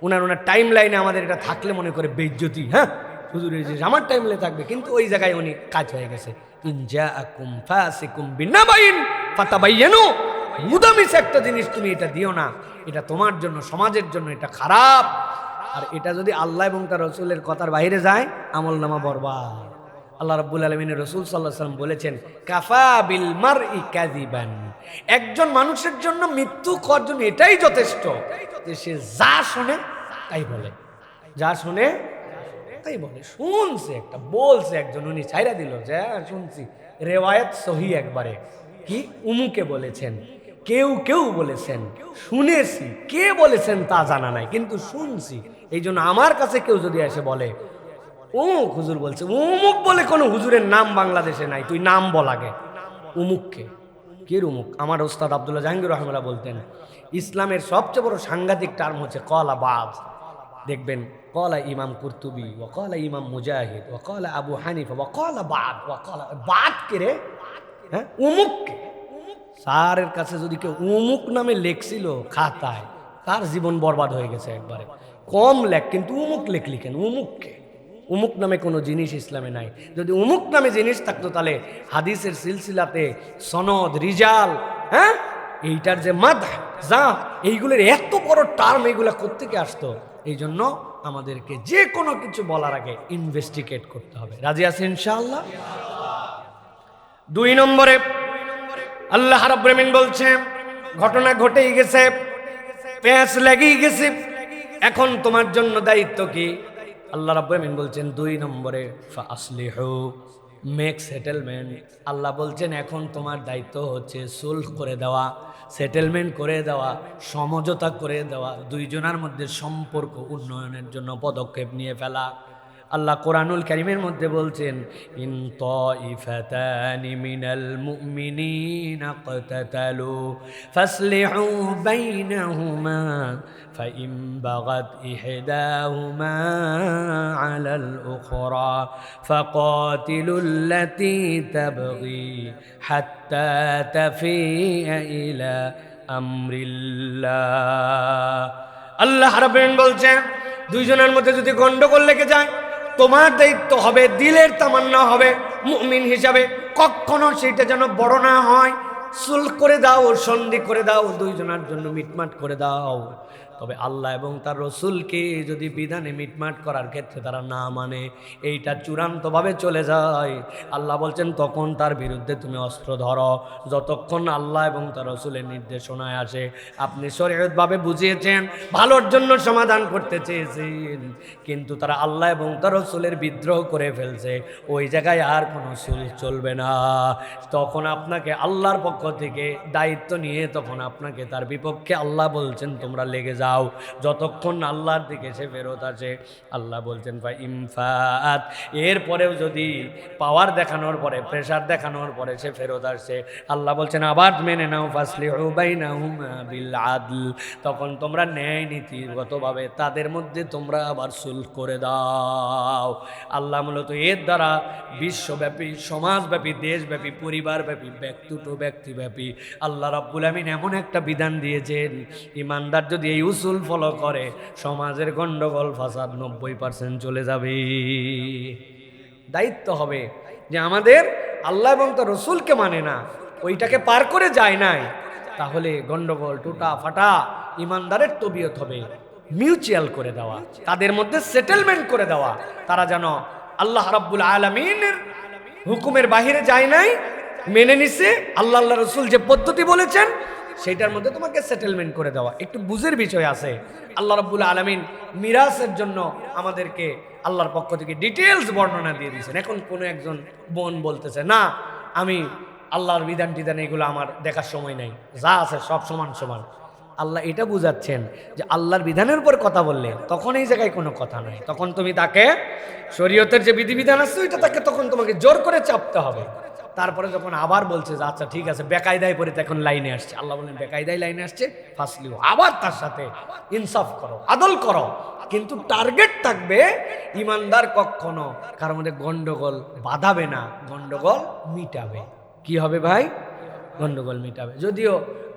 ওনার টাইম লাইনে আমাদের এটা থাকলে মনে করে বেইজ্জতি, হ্যাঁ হুজুর আমার টাইম লাইনে থাকবে, কিন্তু ওই জায়গায় উনি কাজ হয়ে গেছে। ইন জাআকুম ফাসিকুম বিনাবাইন ফাতাবায়ানু, মুদামিস একটা জিনিস তুমি এটা দিও না, এটা তোমার জন্য, সমাজের জন্য এটা খারাপ। আর এটা যদি আল্লাহ এবং তার রাসূলের কথার বাইরে যায়, আমলনামা বরবাদ। আল্লাহ রাব্বুল আলামিনের রাসূল সাল্লাল্লাহু আলাইহি ওয়াসাল্লাম বলেছেন, কাফা বিল মারই কাযিবান, একজন মানুষের জন্য মৃত্যু অর্জন এটাই যথেষ্ট যে সে যা শুনে তাই বলে, যা শুনে তাই বলে। শুনছে একটা, বলছে একজন, উনি ছাইরা দিল যে শুনছি, রেওয়ায়াত সহি একবারে, কি উমুকে বলেছেন, কেউ বলেছেন, শুনেছি, কে বলেছেন তা জানা নাই, কিন্তু শুনছি। এই জন্য আমার কাছে কেউ যদি এসে বলে অমুক হুজুর বলছে, অমুক বলে কোনো হুজুরের নাম বাংলাদেশে নাই, তুই নাম বল আগে। অমুককে কে অমুক? আমার ওস্তাদ আব্দুল্লাহ জাহাঙ্গীর রহমাল্লাহ বলতেন, ইসলামের সবচেয়ে বড় সাংঘাতিক টার্ম হচ্ছে কলা বাদ। দেখবেন কলা ইমাম কুরতুবি, ও কলা ইমাম মুজাহিদ, ও কলা আবু হানিফা, ও কলা বাদ, ও কলা বাদ কে রে? হ্যাঁ, অমুককে। স্যারের কাছে যদি কেউ অমুক নামে লেখছিল খাতায়, তার জীবন বরবাদ হয়ে গেছে একবারে। কম লেখ, কিন্তু অমুক লেখলি কেন? অমুককে। অমুক নামে কোনো জিনিস ইসলামে নাই। যদি অমুক নামে জিনিস থাকতো তাহলে হাদিসের সিলসিলাতে সনদ, রিজাল, হ্যাঁ, এইটার যে মাদ যা, এইগুলোর এত বড় টার্ম, এইগুলা কোত্থেকে আসতো? এই জন্য আমাদেরকে যে কোনো কিছু বলার আগে ইনভেস্টিগেট করতে হবে। রাজি আছেন ইনশাআল্লাহ? 2 নম্বরে আল্লাহ রাব্বুল আমিন বলছে, ঘটনা ঘটেই গেছে, পেঁচ লেগেই গেছে, এখন তোমার জন্য দায়িত্ব কি? আল্লাহ রাব্বুল আমিন বলছেন 2 নম্বরে, ফাসলিহু, মেক সেটেলমেন্ট। আল্লাহ বলছেন এখন তোমার দায়িত্ব হচ্ছে সুলহ করে দেওয়া, সেটেলমেন্ট করে দেওয়া, সমঝোতা করে দেওয়া, দুইজনের মধ্যে সম্পর্ক উন্নয়নের জন্য পদক্ষেপ নিয়ে ফেলা। আল্লাহ কোরআনুল কারীমের মধ্যে বলছেন, ইন তাইফাতানি মিনাল মুমিনিনা ইকতাতালু ফাসলিহু বাইনাহুমা ফাইন বাগাত ইহদাহুমা আলাল উখরা ফাকাতিলুল্লাতী তাবগী হাত্তা তাফিয়া ইলা আমরিল্লাহ। আল্লাহ রাব্বুল আলামিন বলছেন, দুইজনের মধ্যে যদি গন্ডগোল লেগে যায়, তোমার দায়িত্ব হবে, দিলের তামান্না হবে মুমিন হিসাবে, কখনো সেটা যেন বড় না হয়। সুলহ করে দাও, সন্ধি করে দাও, দুইজনের জন্য মিটমাট করে দাও। তবে আল্লাহ এবং তার রসুলকে যদি বিধানে মিটমাট করার ক্ষেত্রে তারা না মানে, এইটা চূড়ান্তভাবে চলে যায়, আল্লাহ বলছেন তখন তার বিরুদ্ধে তুমি অস্ত্র ধরো, যতক্ষণ আল্লাহ এবং তার রসুলের নির্দেশনায় আসে। আপনি শরীয়তভাবে বুঝিয়েছেন, ভালোর জন্য সমাধান করতে চেয়েছেন, কিন্তু তারা আল্লাহ এবং তার রসুলের বিদ্রোহ করে ফেলছে, ওই জায়গায় আর কোনো সুলহ চলবে না। তখন আপনাকে আল্লাহর পক্ষ থেকে দায়িত্ব নিয়ে, তখন আপনাকে তার বিপক্ষে আল্লাহ বলছেন তোমরা লেগে যাও, যতক্ষণ আল্লাহর দিকে সে ফেরত আসে। আল্লাহ বলছেন ফা ইমফাত, এরপরেও যদি পাওয়ার দেখানোর পরে, প্রেসার দেখানোর পরে সে ফেরত আসছে, আল্লাহ বলছেন আবার মেনে নাও, ফাসলিহু বাইনাহুমা বিল আদল, তখন তোমরা ন্যায় নীতিগতভাবে তাদের মধ্যে তোমরা আবার সুলহ করে দাও। আল্লাহ মূলত এর দ্বারা বিশ্বব্যাপী, সমাজব্যাপী, দেশব্যাপী, পরিবারব্যাপী, ব্যক্তি টু ব্যক্তিব্যাপী আল্লাহ রাব্বুল আমিন এমন একটা বিধান দিয়েছেন, ইমানদার যদি এই উসুল ফলো করে, সমাজের গন্ডগোল ফাসাদ 90% চলে যাবে। দায়িত্ব হবে যে আমাদের আল্লাহ এবং তার রসুলকে মানে না, ওইটাকে পার করে যায় নাই, তাহলে গন্ডগোল, টুটা ফাটা, ইমানদারের তবিয়ত হবে মিউচুয়াল করে দেওয়া, তাদের মধ্যে সেটেলমেন্ট করে দেওয়া। তারা যেন আল্লাহ রাব্বুল আলামিনের হুকুমের বাহিরে যায় নাই, মেনে নিছে আল্লাহ রসুল যে পদ্ধতি বলেছেন সেইটার মধ্যে তোমাকে সেটেলমেন্ট করে দেওয়া। একটু বুঝের বিষয় আছে। আল্লাহ রাব্বুল আলামিন মিরাসের জন্য আমাদেরকে আল্লাহর পক্ষ থেকে ডিটেলস বর্ণনা দিয়ে দিয়েছেন। এখন কোনো একজন বোন বলতেছে না, আমি আল্লাহর বিধান টিধান এগুলো আমার দেখার সময় নাই, যা আছে সব সমান সমান। আল্লাহ এটা বুঝাচ্ছেন যে আল্লাহর বিধানের উপর কথা বললে তখন এই জায়গায় কোনো কথা নাই, তখন তুমি তাকে শরীয়তের যে বিধিবিধান আছে ওইটা তাকে তখন তোমাকে জোর করে চাপতে হবে। তারপরে যখন আবার বলছে যে আচ্ছা ঠিক আছে, বেকায়দায় পরে এখন লাইনে আসছে, আল্লাহ বলেন বেকায়দায় লাইনে আসছে, ফাসলিহু, আবার তার সাথে ইনসাফ করো, আদল করো, কিন্তু টার্গেট থাকবে ইমানদার কখনো কারোর মধ্যে গন্ডগোল বাঁধাবে না, গন্ডগোল মিটাবে। কি হবে ভাই? গন্ডগোল মিটাবে। যদিও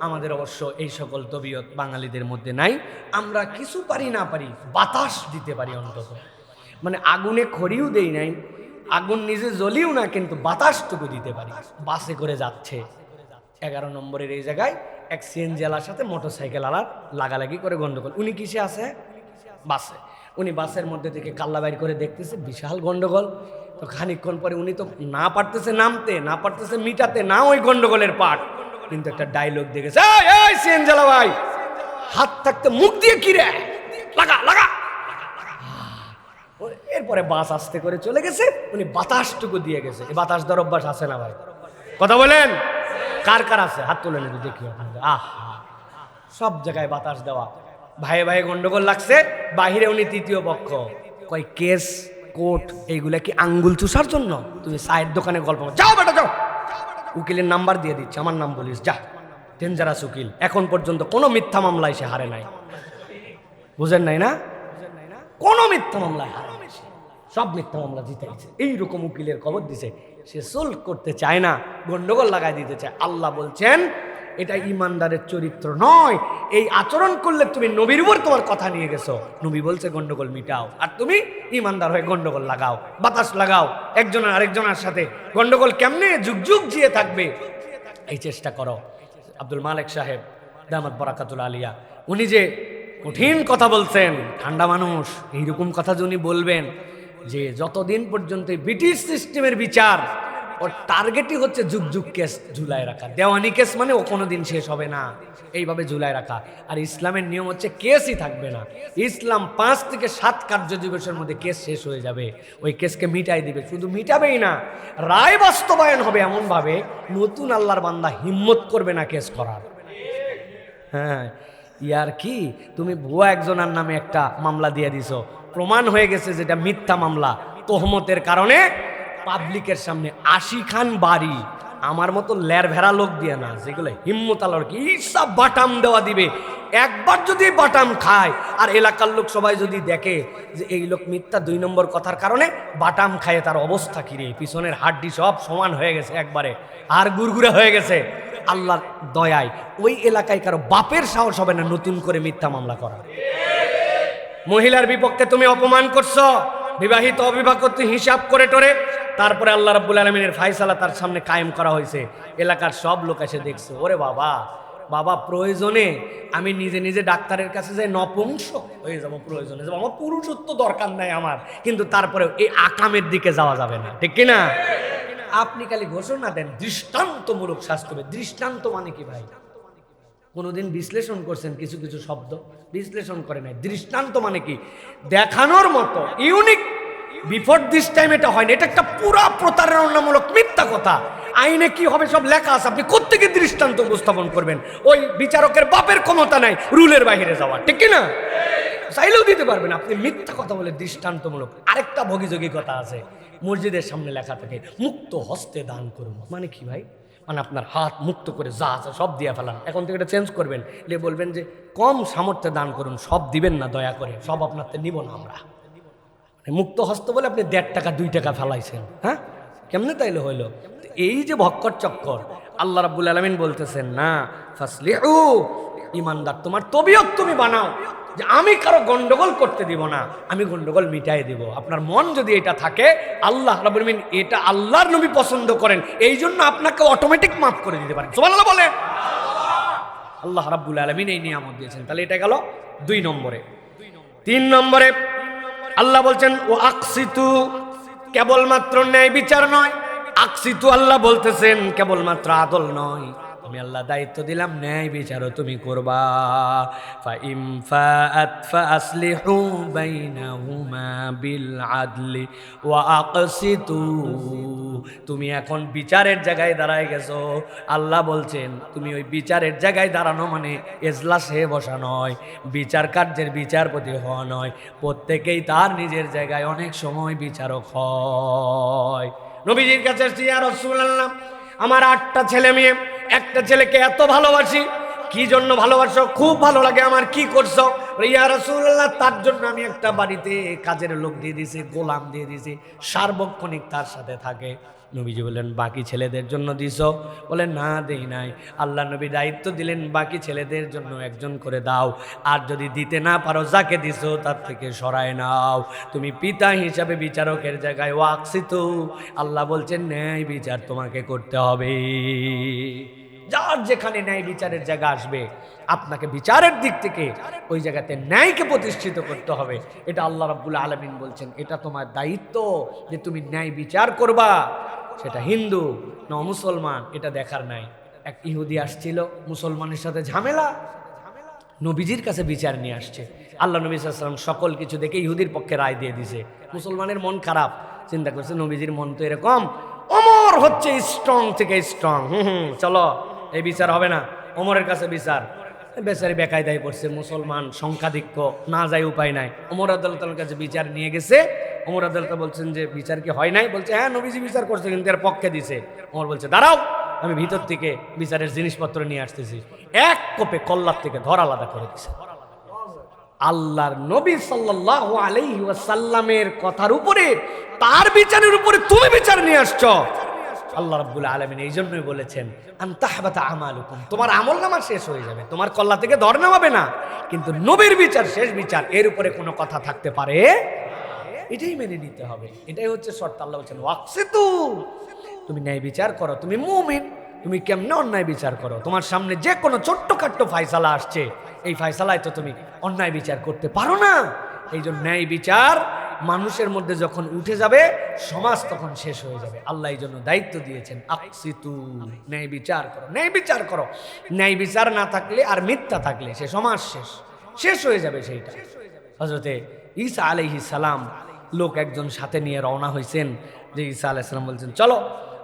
আমাদের অবশ্য এই সকল তবিয়ত বাঙালিদের মধ্যে নাই। আমরা কিছু পারি না পারি বাতাস দিতে পারি অন্তত, মানে আগুনে খড়িও দেই নাই, আগুন নিজে জ্বলিও না, কিন্তু বাতাসটুকু দিতে পারি। বাসে করে যাচ্ছে 11 নম্বরের এই জায়গায় এক সিএনজি আলার সাথে মোটরসাইকেল আলার লাগালাগি করে গন্ডগোল। উনি কিসে আছে? বাসে। উনি বাসের মধ্যে থেকে কাল্লা বাইর করে দেখতেছে, বিশাল গন্ডগোল। তো খানিকক্ষণ পরে উনি তো না পারতেছে নামতে, না পারতেছে মিটাতে, না ওই গন্ডগোলের পাট, কিন্তু একটা ডায়লগ দেখেছে, এই সিএনজি আলা ভাই, হাত থাকতে মুখ দিয়ে কি রে, লাগা লাগা। এরপরে বাস আস্তে করে চলে গেছে, উনি বাতাসটুকু দিয়ে গেছে। এই বাতাস দেওয়ার অভ্যাস আছে না ভাই? কথা বলেন, কার কার আছে? হাত তুলে নেবে দেখি। আহা, সব জায়গায় বাতাস দেওয়া। ভাইয়ে ভাইয়ে গন্ডগোল লাগছে, বাহিরে উনি তৃতীয় পক্ষ, কয় কেস কোট এইগুলা কি আঙ্গুল চুষার জন্য? তুমি চায়ের দোকানে গল্প যাও বেটা যাও, উকিলের নাম্বার দিয়ে দিচ্ছে, আমার নাম বলিস যা, ডেঞ্জারাস উকিল। এখন পর্যন্ত কোনো মিথ্যা মামলায় সে হারে নাই, বুঝেন নাই না? কোনো মিথ্যা মামলায় হারে নাই, সব মিথ্যা মামলা জিতে গেছে। এইরকম উকিলের খবর দিছে, সে সুলহ করতে চায় না, গন্ডগোল লাগাই দিতে চায়। আল্লাহ বলছেন এটা ইমানদারের চরিত্র নয়। এই আচরণ করলে তুমি নবীর উপর তোমার কথা নিয়ে গেছো। নবী বলছে গন্ডগোল মিটাও, আর তুমি ইমানদার হয়ে গন্ডগোল লাগাও, বাতাস লাগাও একজনের আরেকজনের সাথে। গন্ডগোল কেমনে যুগ যুগ জিয়ে থাকবে এই চেষ্টা করো। আব্দুল মালিক সাহেব দামাত বরাকাতুল আলিয়া, উনি যে কঠিন কথা বলছেন, ঠান্ডা মানুষ, এইরকম কথা যে উনি বলবেন যে যতদিন পর্যন্ত ব্রিটিশ সিস্টেমের বিচার, ওর টার্গেটই হচ্ছে যুগ যুগ কেস ঝুলায় রাখা। দেওয়ানি কেস মানে ও কোনোদিন শেষ হবে না, এইভাবে ঝুলায় রাখা। আর ইসলামের নিয়ম হচ্ছে কেসই থাকবে না। ইসলাম 5 থেকে 7 কার্য দিবসের মধ্যে কেস শেষ হয়ে যাবে, ওই কেসকে মিটাই দিবে। শুধু মিটাবেই না, রায় বাস্তবায়ন হবে এমনভাবে নতুন আল্লাহর বান্দা হিম্মত করবে না কেস করার। হ্যাঁ, ইয়ার কি তুমি ভুয়া একজনের নামে একটা মামলা দিয়ে দিছো, প্রমাণ হয়ে গেছে যেটা মিথ্যা মামলা, তোহমতের কারণে পাবলিকের সামনে 80 খান বাড়ি, আমার মতো লের ভেড়া লোক দিয়ে না, যেগুলো হিম্মত আল্লাহর কি সব বাটাম দেওয়া দিবে। একবার যদি বাটাম খায় আর এলাকার লোক সবাই যদি দেখে যে এই লোক মিথ্যা 2 নম্বর কথার কারণে বাটাম খায়, তার অবস্থা কিরে, পিছনের হাড্ডি সব সমান হয়ে গেছে, একবারে আর গুড়গুড়া হয়ে গেছে, আল্লাহর দয়ায় ওই এলাকায় কারো বাপের সাহস হবে না নতুন করে মিথ্যা মামলা করা। মহিলার বিপক্ষে তুমি অপমান করছো, বিবাহিত অবিবাহিত হিসাব করে টোরে, তারপরে আল্লাহ রাব্বুল আলামিনের ফায়সালা তার সামনে কায়েম করা হয়েছে, এলাকার সব লোক এসে দেখছে। ওরে বাবা, বাবা প্রয়োজনে আমি নিজে নিজে ডাক্তারের কাছে যাই, নপুংসক হয়ে যাবো, প্রয়োজনে যাবো, আমার পুরুষত্ব দরকার নাই আমার, কিন্তু তারপরে এই আকামের দিকে যাওয়া যাবে না, ঠিক কিনা? আপনি খালি ঘোষণা দেন দৃষ্টান্তমূলক শাস্তি। দৃষ্টান্ত মানে কি ভাই? কোনোদিন বিশ্লেষণ করছেন কিছু কিছু শব্দ? বিশ্লেষণ করে নাই। দৃষ্টান্ত মানে কি? দেখানোর মতো ইউনিক। বিফোর দিস টাইম এটা হয় না, এটা একটা পুরা প্রতারণামূলক মিথ্যা কথা। আইনে কি হবে সব লেখা আছে, আপনি কোত্থেকে দৃষ্টান্ত উপস্থাপন করবেন? ওই বিচারকের বাপের ক্ষমতা নাই রুলের বাইরে যাওয়া, ঠিক কিনা? চাইলেও দিতে পারবেন আপনি। মিথ্যা কথা বলে দৃষ্টান্তমূলক। আরেকটা ভগিযোগী কথা আছে, মসজিদের সামনে লেখা থাকে মুক্ত হস্তে দান করুন। মানে কি ভাই? মানে আপনার হাত মুক্ত করে যা আছে সব দিয়ে ফেলান। এখন থেকে এটা চেঞ্জ করবেন, বলবেন যে কম সামর্থ্যে দান করুন, সব দিবেন না দয়া করে, সব আপনার নিব না আমরা। মুক্ত হস্ত বলে আপনি 1.5 টাকা 2 টাকা ফেলাইছেন। হ্যাঁ, কেমনে তাইলে হইল? এই যে ভক্কর চক্কর, আল্লাহ রাব্বুল আলামিন বলতেছেন না ফাসলিহু, ইমানদার তোমার তবিয়ত তুমি বানাও যে আমি কারো গন্ডগোল করতে দিব না, আমি গন্ডগোল মিটাই দিব। আপনার মন যদি এটা থাকে, আল্লাহ রাব্বুল আলামিন এটা আল্লাহর নবী পছন্দ করেন, এই জন্য আপনাকে অটোমেটিক মাফ করে দিতে পারেন। সুবহানাল্লাহ বলে। আল্লাহ রাব্বুল আলামিন এই নিয়ামত দিয়েছেন। তাহলে এটা গেল 2 নম্বরে। 3 নম্বরে আল্লাহ বলছেন ও আকসিতু, কেবলমাত্র ন্যায় বিচার নয়। আকসিতু আল্লাহ বলতেছেন কেবলমাত্র আদল নয়, আমি আল্লাহ দায়িত্ব দিলাম ন্যায় বিচারও তুমি করবা। ফাইম ফাআত ফাসলিহু বাইনাহুমা বিল আদলি ওয়া আকসিতু। তুমি এখন বিচারের জায়গায় দাঁড়ায় গেছো। আল্লাহ বলছেন তুমি ওই বিচারের জায়গায় দাঁড়ানো মানে এজলাসে বসা নয়, বিচার কার্যের বিচারপতি হওয়া নয়। প্রত্যেকেই তার নিজের জায়গায় অনেক সময় বিচারক হয়। নবীজির কাছে আসছি, ইয়া রাসূলুল্লাহ, আমার 8টা ছেলে মেয়ে, একটা ছেলেকে এত ভালোবাসি। কি জন্য ভালোবাসো? খুব ভালো লাগে আমার। কি করছো? ইয়া রাসূলুল্লাহ, তার জন্য আমি একটা বাড়িতে কাজের লোক দিয়ে দিয়েছি, গোলাম দিয়ে দিয়েছি, সার্বক্ষণিক তার সাথে থাকে। নবীজি বললেন বাকি ছেলেদের জন্য দিছো? বলেন না, দেই নাই। আল্লাহ নবী দায়িত্ব দিলেন বাকি ছেলেদের জন্য একজন করে দাও, আর যদি দিতে না পারো যাকে দিছো তার থেকে সরায় নাও। তুমি পিতা হিসাবে বিচারকের জায়গায় ওয়াকসিতু, আল্লাহ বলছেন ন্যায় বিচার তোমাকে করতে হবে। যার যেখানে ন্যায় বিচারের জায়গা আসবে, আপনাকে বিচারের দিক থেকে ওই জায়গাতে ন্যায়কে প্রতিষ্ঠিত করতে হবে। এটা আল্লাহ রাব্বুল আলামিন বলছেন এটা তোমার দায়িত্ব যে তুমি ন্যায় বিচার করবা। সেটা হিন্দু না মুসলমান এটা দেখার নাই। এক ইহুদি আসছিল, মুসলমানের সাথে ঝামেলা, নবীজির কাছে বিচার নিয়ে আসছে। আল্লাহ নবী সাল্লাল্লাহু আলাইহি ওয়াসাল্লাম সকল কিছু দেখে ইহুদির পক্ষে রায় দিয়ে দিছে। মুসলমানের মন খারাপ, চিন্তা করছে নবীজির মন তো এরকম, ওমর হচ্ছে স্ট্রং থেকে স্ট্রং, চলো এই বিচার হবে না, ওমরের কাছে বিচার। বেচারি বেকায়দায় পড়ছে, মুসলমান সংখ্যাধিক্য, না যায় উপায় নাই। ওমর রাদিয়াল্লাহু তাআলার কাছে বিচার নিয়ে গেছে, ওমর রাদিয়াল্লাহু তাআলা বলছেন যে বিচার কি হয় নাই? বলছে হ্যাঁ নবীজি বিচার করছে কিন্তু এর পক্ষে দিছে। ওমর বলছে দাঁড়াও, আমি ভিতর থেকে বিচারের জিনিসপত্র নিয়ে আসতেছি। এক কোপে কল্লার থেকে ধর আলাদা করে দিছে। আল্লাহর নবী সাল্লাল্লাহু আলাইহি ওয়াসাল্লামের কথার উপরে, তার বিচারের উপরে তুমি বিচার নিয়ে আসছো। আল্লাহ রাব্বুল আলামিন এই জন্যই বলেছেন আনতাহবাতা আমালুকুম, তোমার আমলনামা শেষ হয়ে যাবে, তোমার কল্লা থেকে ধর নামাবে না, কিন্তু নবীর বিচার শেষ বিচার, এর উপরে কোনো কথা থাকতে পারে, এটাই মেনে নিতে হবে। এটাই হচ্ছে শর্ত। আল্লাহ বলছেন ওয়াকসিতু, তুমি ন্যায় বিচার করো, তুমি মুমিন, তুমি কেমনে অন্যায় বিচার করো? তোমার সামনে যে কোনো ছোট্টখাট্ট ফায়সালা আসছে, এই ফায়সালায় তো তুমি অন্যায় বিচার করতে পারো না। এই জন্য ন্যায় বিচার মানুষের মধ্যে যখন উঠে যাবে, সমাজ তখন শেষ হয়ে যাবে। আল্লাহ এই জন্য দায়িত্ব দিয়েছেন আকসিতু, ন্যায় বিচার করো, ন্যায় বিচার করো। ন্যায় বিচার না থাকলে আর মিথ্যা থাকলে সে সমাজ শেষ হয়ে যাবে। সেইটা হযরতে ঈসা আলাইহিস সালাম লোক একজন সাথে নিয়ে রওনা হয়েছেন, যে ঈসা আলাইহিস সালাম বলছেন চলো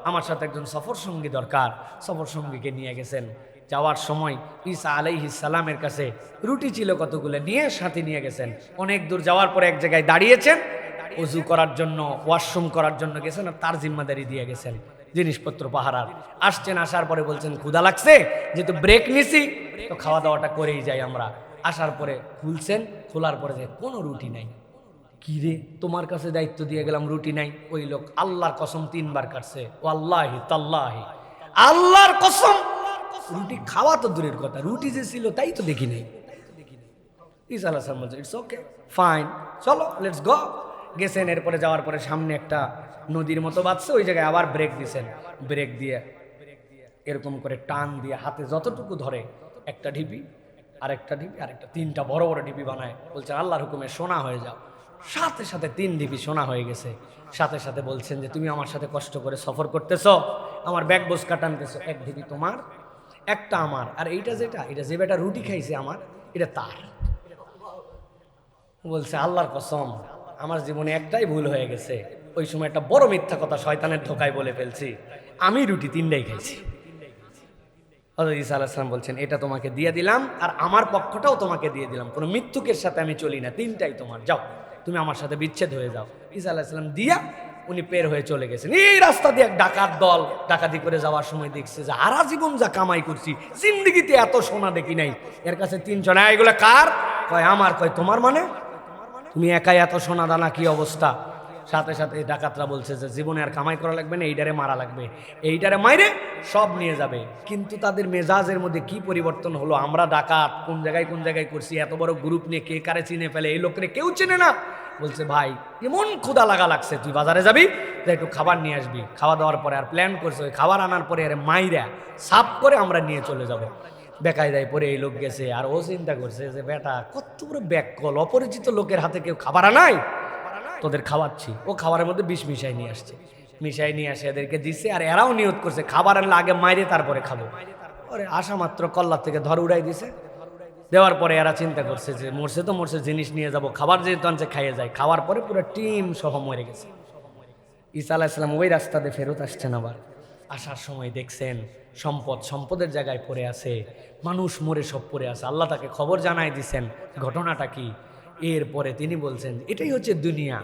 আমার সাথে একজন সফর সঙ্গী দরকার। সফর সঙ্গীকে নিয়ে গেছেন। যাওয়ার সময় ঈসা আলাইহিস সালামের কাছে রুটি ছিল কতগুলো, নিয়ে সাথে নিয়ে গেছেন। অনেক দূর যাওয়ার পরে এক জায়গায় দাঁড়িয়েছেন, ওযু করার জন্য, ওয়াশরুম করার জন্য গেছেন, আর তার জিম্মাদারি দিয়ে গেছেন জিনিসপত্র পাহারার। আসছেন, আসার পরে বলছেন ক্ষুধা লাগছে, যেহেতু ব্রেক নিছি তো খাওয়া দাওয়াটা করেই যাই আমরা। আসার পরে খুলছেন, খোলার পরে যে কোনো রুটি নাই। কি রে, তোমার কাছে দায়িত্ব দিয়ে গেলাম, রুটি নাই। ওই লোক আল্লাহর কসম 3 বার কাটছে, ওয়াল্লাহি তাল্লাহি, আল্লাহর কসম রুটি খাওয়া তো দূরের কথা, রুটি যে ছিল তাই তো দেখি নাই। ঈসা আলাইহিস সালাম বলছে ইটস ওকে ফাইন, চলো লেটস গো। গেছেন, এরপরে যাওয়ার পরে সামনে একটা নদীর মতো বাঁধছে, ওই জায়গায় আবার ব্রেক দিয়েছেন। ব্রেক দিয়ে এরকম করে টান দিয়ে হাতে যতটুকু ধরে, একটা ঢিপি, আরেকটা ঢিপি, আরেকটা, 3টা বড় বড় ঢিপি বানায়। বলছে আল্লাহর হুকুমে সোনা হয়ে যাও। সাথে সাথে 3 ঢিপি সোনা হয়ে গেছে। সাথে সাথে বলছেন যে তুমি আমার সাথে কষ্ট করে সফর করতেছো, আমার ব্যাগ বোঝ কাটানতেছো, 1 ঢিপি তোমার, একটা আমার, আর এইটা যেটা, এটা যে বেটা রুটি খাইছে আমার, এটা তার। বলছে আল্লাহর কসম আমার জীবনে একটাই ভুল হয়ে গেছে, ওই সময় একটা বড় মিথ্যা কথা শয়তানের ধোকায় বলে ফেলছি, আমি রুটি 3টাই খাইছি। হযরত ঈসা আলাইহিস সালাম বলছেন এটা তোমাকে দিয়ে দিলাম, আর আমার পক্ষটাও তোমাকে দিয়ে দিলাম, কোনো মৃত্যুকের সাথে আমি চলি না, 3টাই তোমার, যাও তুমি আমার সাথে বিচ্ছেদ হয়ে যাও। ঈসা আলাইহিস সালাম দিয়া উনি পের হয়ে চলে গেছেন। এই রাস্তা দিয়ে এক ডাকাত দল ডাকাতি করে যাওয়ার সময় দেখছে যে সারা জীবন যা কামাই করছি, জিন্দেগিতে এত সোনা দেখি নাই। এর কাছে 3 জন, এগুলো কার? কয় আমার। কয় তোমার মানে? তুমি একাই এত সোনা দানা, কি অবস্থা? সাথে সাথে ডাকাতরা বলছে যে জীবনে আর কামাই করা লাগবে না, এইটারে মারা লাগবে, এইটারে মাইরে সব নিয়ে যাবে। কিন্তু তাদের মেজাজের মধ্যে কি পরিবর্তন হলো, আমরা ডাকাত কোন জায়গায় করছি, এত বড় গ্রুপ নিয়ে কে কারে চিনে ফেলে, এই লোকরে কেউ চেনে না। বলছে ভাই এমন ক্ষুধা লাগছে, তুই বাজারে যাবি, একটু খাবার নিয়ে আসবি। খাওয়া দাওয়ার পরে আর প্ল্যান করছে, ওই খাবার আনার পরে আরে মাইরা সাফ করে আমরা নিয়ে চলে যাব। বেকায়দায় পরে এই লোক গেছে, আর ও চিন্তা করছে যে বেটা কত বড় ব্যাককল, অপরিচিত লোকের হাতে কেউ খাবার আনায়, তোদের খাওয়াচ্ছি। ও খাবারের মধ্যে বিষ মিশাই নিয়ে আসছে, মিশাই নিয়ে আসে এদেরকে দিচ্ছে, আর এরাও নিয়ত করছে খাবার আনলে আগে মাইরে তারপরে খাবো। ওরে আসা মাত্র কল্লার থেকে ধর উড়াই দিছে। দেওয়ার পরে এরা চিন্তা করছে যে মরছে তো মরছে, জিনিস নিয়ে যাব, খাবার যেহেতু আনছে খাইয়ে যায়। খাওয়ার পরে পুরো টিম সহ মরে গেছে। ঈসা আলাইহিস সালাম ওই রাস্তা দিয়ে ফেরত আসছেন, আবার আসার সময় দেখছেন সম্পদের জায়গায় পড়ে আছে, মানুষ মরে সব পড়ে আছে। আল্লাহ তাকে খবর জানাই দিছেন ঘটনাটা কি। এরপরে তিনি বলছেন এটাই হচ্ছে দুনিয়া,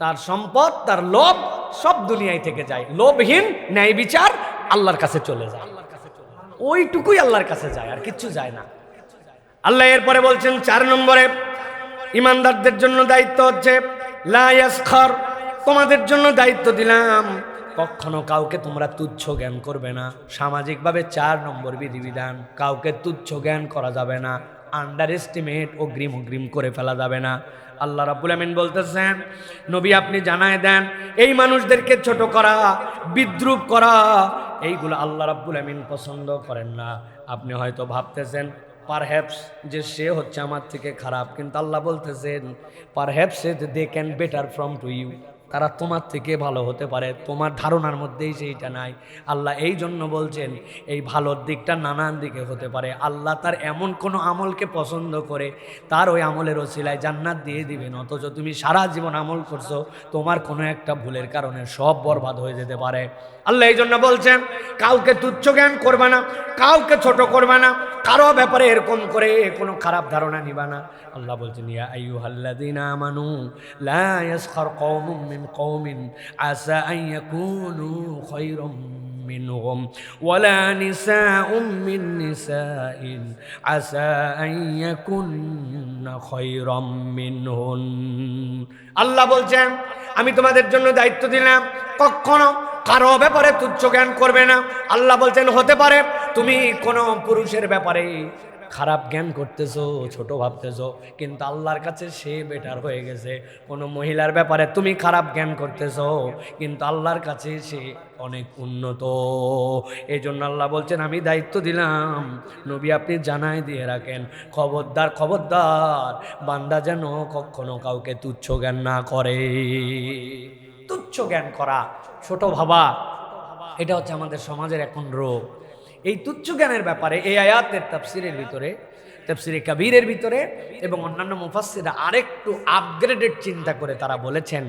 তার সম্পদ, তার লোভ সব দুনিয়ায় থেকে যায়, লোভহীন ন্যায় বিচার আল্লাহর কাছে চলে যায়, ওইটুকুই আল্লাহর কাছে যায়, আর কিচ্ছু যায় না। আল্লাহ এরপরে বলছেন 4 নম্বরে ইমানদারদের জন্য দায়িত্ব হচ্ছে লা ইয়াসখার, তোমাদের জন্য দায়িত্ব দিলাম কখনো কাউকে তোমরা তুচ্ছ জ্ঞান করবে না। সামাজিকভাবে 4 নম্বর বিধিবিধান, কাউকে তুচ্ছ জ্ঞান করা যাবে না, আন্ডার এস্টিমেট অগ্রিম করে ফেলা যাবে না। আল্লাহ রাব্বুল আমিন বলতেছেন নবী আপনি জানায় দেন এই মানুষদেরকে ছোট করা, বিদ্রুপ করা, এইগুলো আল্লাহ রাব্বুল আমিন পছন্দ করেন না। আপনি হয়তো ভাবতেছেন পারহ্যাপস যে সে হচ্ছে আমার থেকে খারাপ, কিন্তু আল্লাহ বলতেছেন perhaps they can better from to you, তারা তোমার থেকে ভালো হতে পারে, তোমার ধারণার মধ্যেই সেইটা নাই। আল্লাহ এই জন্য বলছেন এই ভালোর দিকটা নানান দিকে হতে পারে। আল্লাহ তার এমন কোনো আমলকে পছন্দ করে তার ওই আমলের ওসিলায় জান্নাত দিয়ে দিবেন, অথচ তুমি সারা জীবন আমল করছো, তোমার কোনো একটা ভুলের কারণে সব বরবাদ হয়ে যেতে পারে। আল্লাহ এই জন্য বলছেন কাউকে তুচ্ছ জ্ঞান করবে না, কাউকে ছোট করবে না, কারো ব্যাপারে এরকম করে কোনো খারাপ ধারণা নিবা না। আল্লাহ বলছেন ইয়া আইয়ুহাল্লাযীনা আমানু লা ইয়াসখার কওমুম মিন কওমিন আসা আন ইয়াকুনু খায়রাম মিনহুম ওয়ালা নিসাউম মিন নিসাইন আসা আন ইয়াকুননা খায়রাম মিনহুন। আল্লাহ বলছেন আমি তোমাদের জন্য দায়িত্ব দিলাম কখনো কারো ব্যাপারে তুচ্ছ জ্ঞান করবে না। আল্লাহ বলছেন হতে পারে তুমি কোনো পুরুষের ব্যাপারে খারাপ জ্ঞান করতেছো, ছোট ভাবতেছো, কিন্তু আল্লাহর কাছে সে বেটার হয়ে গেছে। কোনো মহিলার ব্যাপারে তুমি খারাপ জ্ঞান করতেছো, কিন্তু আল্লাহর কাছে সে অনেক উন্নত। এই জন্য আল্লাহ বলছেন আমি দায়িত্ব দিলাম নবী আপনি জানাই দিয়ে রাখেন, খবরদার খবরদার বান্দা যেন কখনো কাউকে তুচ্ছ জ্ঞান না করে। তুচ্ছ জ্ঞান করা, ছোট ভাবা, এটা হচ্ছে আমাদের সমাজের এখন রোগ। এই তুচ্ছ জ্ঞানের ব্যাপারে এই আয়াতের তাফসিরের ভিতরে, তাফসিরে কাবীরের ভিতরে এবং অন্যান্য মুফাসসিররা আরেকটু আপগ্রেডেড চিন্তা করে তারা বলেছেন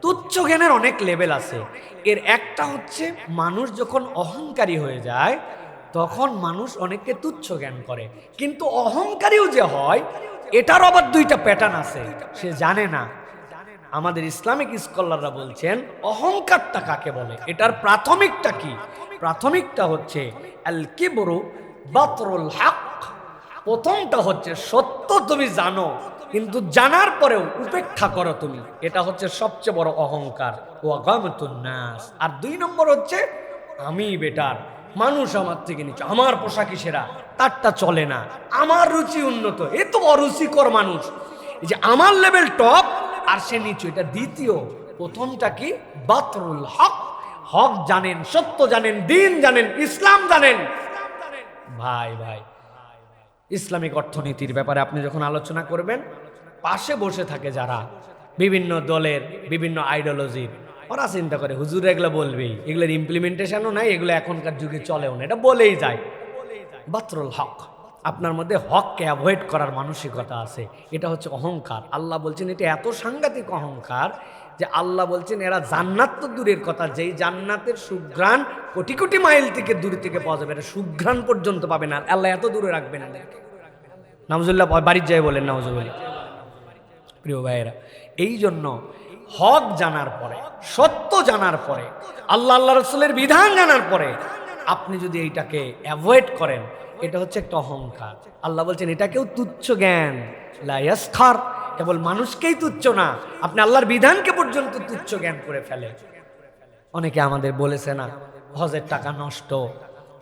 তুচ্ছ জ্ঞানের অনেক লেভেল আছে। এর একটা হচ্ছে মানুষ যখন অহংকারী হয়ে যায় তখন মানুষ অনেককে তুচ্ছ জ্ঞান করে, কিন্তু অহংকারীও যে হয় এটার আবার দুইটা প্যাটার্ন আছে, সে জানে না। আমাদের ইসলামিক স্কলাররা বলছেন অহংকারটা কাকে বলে, এটার প্রাথমিকটা কি? প্রাথমিকটা হচ্ছে আল কিবরু বাতরুল হক। প্রথমটা হচ্ছে সত্য তুমি জানো কিন্তু জানার পরেও উপেক্ষা করো তুমি, এটা হচ্ছে সবচেয়ে বড় অহংকার। ওয়াগামাতুন নাস। আর 2 নম্বর হচ্ছে আমি বেটার, মানুষ আমার থেকে নিচে, আমার পোশাকি সেরা, তারটা চলে না, আমার রুচি উন্নত, এ তো অরুচিকর মানুষ, এই যে আমার লেভেল টপ আর সে নিচু, এটা দ্বিতীয়। প্রথমটা কি? বাতরুল হক। হক জানেন, সত্য জানেন, দিন জানেন, ইসলাম জানেন। ভাই ভাই ইসলামিক অর্থনীতির ব্যাপারে আপনি যখন আলোচনা করবেন, পাশে বসে থাকে যারা বিভিন্ন দলের বিভিন্ন আইডিওলজির, ওরা চিন্তা করে হুজুর এগুলো বলবেই, এগুলোর ইমপ্লিমেন্টেশনও নাই, এগুলো এখনকার যুগে চলেও না, এটা বলেই যায়। বাতরুল হক, আপনার মধ্যে হককে অ্যাভয়েড করার মানসিকতা আছে, এটা হচ্ছে অহংকার। আল্লাহ বলছেন এটা এত সাংঘাতিক অহংকার যে আল্লাহ বলছেন এরা জান্নাত তো দূরের কথা, যেই জান্নাতের সুঘ্রাণ কোটি কোটি মাইল থেকে দূর থেকে পাওয়া যাবে, এটা সুঘ্রাণ পর্যন্ত পাবে না, আল্লাহ এত দূরে রাখবেন না। নাউজুবিল্লাহ, বাড়ির যাই বলেন নাউজুবিল্লাহ। প্রিয় ভাইয়েরা, এই জন্য হক জানার পরে, সত্য জানার পরে, আল্লাহ রাসূলের বিধান জানার পরে আপনি যদি এইটাকে অ্যাভয়েড করেন, এটা হচ্ছে একটা অহংকার। আল্লাহ বলছেন এটাকেও তুচ্ছ জ্ঞান। লা ইয়াসখার, কেবল মানুষকেই তুচ্ছ না, আপনি আল্লাহর বিধানকে পর্যন্ত তুচ্ছ জ্ঞান করে ফেলে। অনেকে আমাদের বলেছে না হজের টাকা নষ্ট,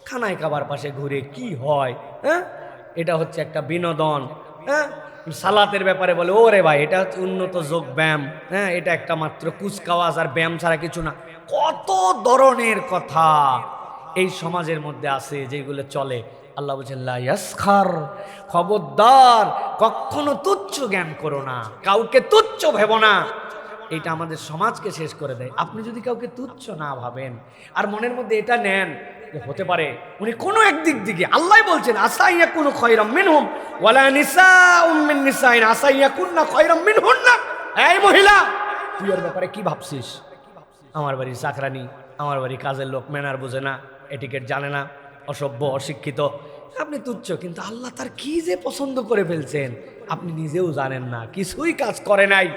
খানায় খাবার পাশে ঘুরে কি হয়, হ্যাঁ এটা হচ্ছে একটা বিনোদন, হ্যাঁ সালাতের ব্যাপারে বলে ওরে ভাই এটা হচ্ছে উন্নত যোগ ব্যায়াম, হ্যাঁ এটা একটা মাত্র কুচকাওয়াজ আর ব্যায়াম ছাড়া কিছু না। কত ধরনের কথা এই সমাজের মধ্যে আছে যেগুলো চলে। আল্লাহ বলছেন লা ইয়াসখার, খবরদার কখনো তুচ্ছ জ্ঞান করো না, কাউকে তুচ্ছ ভেবো না। এটা আমাদের সমাজকে শেষ করে দেয়। আপনি যদি কাউকে তুচ্ছ না ভাবেন আর মনের মধ্যে এটা নেন যে হতে পারে উনি কোনো একদিক দিকে, আল্লাহ বলছেন আসাইয়া কুনু খায়রাম মিনহুম ওয়ালা নিসাউম মিন নিসাইন আসাইয়া কুননা খায়রাম মিনহুন্না। এই মহিলা, তুই এর ব্যাপারে কি ভাবছিস? আমার বাড়ির চাকরানি, আমার বাড়ির কাজের লোক, ম্যানার বোঝে না, এটিকেট জানে না, অসভ্য, অশিক্ষিত। আপনি তুচ্ছ, কিন্তু আল্লাহ তার কি যে পছন্দ করে ফেলছেন আপনি নিজেও জানেন না, কিছুই কাজ করে নাই।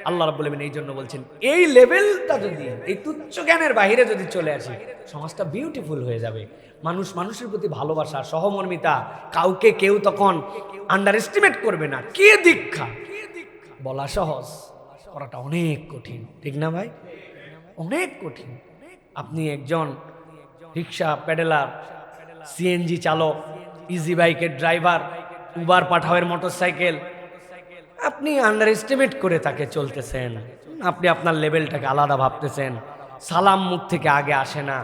আল্লাহ রাব্বুল আলামিন এই জন্য বলছেন এই লেভেলটা যদি, এই তুচ্ছ জ্ঞানের বাইরে যদি চলে আসি, সমাজটা বিউটিফুল হয়ে যাবে। মানুষ মানুষের প্রতি ভালোবাসা, সহমর্মিতা, কাউকে কেউ তখন আন্ডার এস্টিমেট করবে না। কে দীক্ষা বলা সহজ, করাটা অনেক কঠিন, ঠিক না ভাই? অনেক কঠিন। আপনি একজন রিক্সা প্যাডেলার, সিএনজি চালক, ইজি বাইকের ড্রাইভার, উবার পাঠাওয়ের মোটরসাইকেল, আপনি আন্ডার এস্টিমেট করে তাকে চলতেছেন, আপনি আপনার লেভেলটাকে আলাদা ভাবতেছেন। সালাম মুখ থেকে আগে আসে না,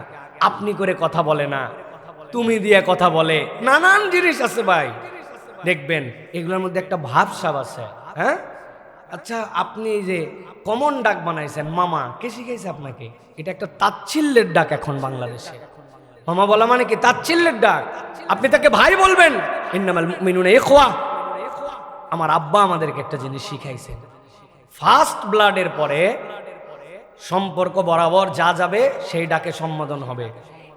আপনি করে কথা বলে না, তুমি দিয়ে কথা বলে, নানান জিনিস আছে ভাই। দেখবেন এগুলোর মধ্যে একটা ভাবসাব আছে, হ্যাঁ আচ্ছা, আপনি এই যে কমন ডাক বানাইছেন মামা, কে শিখাইছে আপনাকে? এটা একটা তাচ্ছিল্যের ডাক এখন বাংলাদেশে। মামা বলা মানে কি? তাচ্ছিল্যের ডাক। আপনি তাকে ভাই বলবেন, ইন্নামাল মুমিনুনা ইখওয়া। আমার আব্বা আমাদেরকে একটা জিনিস শিখাইছেন, ফার্স্ট ব্লাডের পরে সম্পর্ক বরাবর যা যাবে সেই ডাকে সম্বোধন হবে,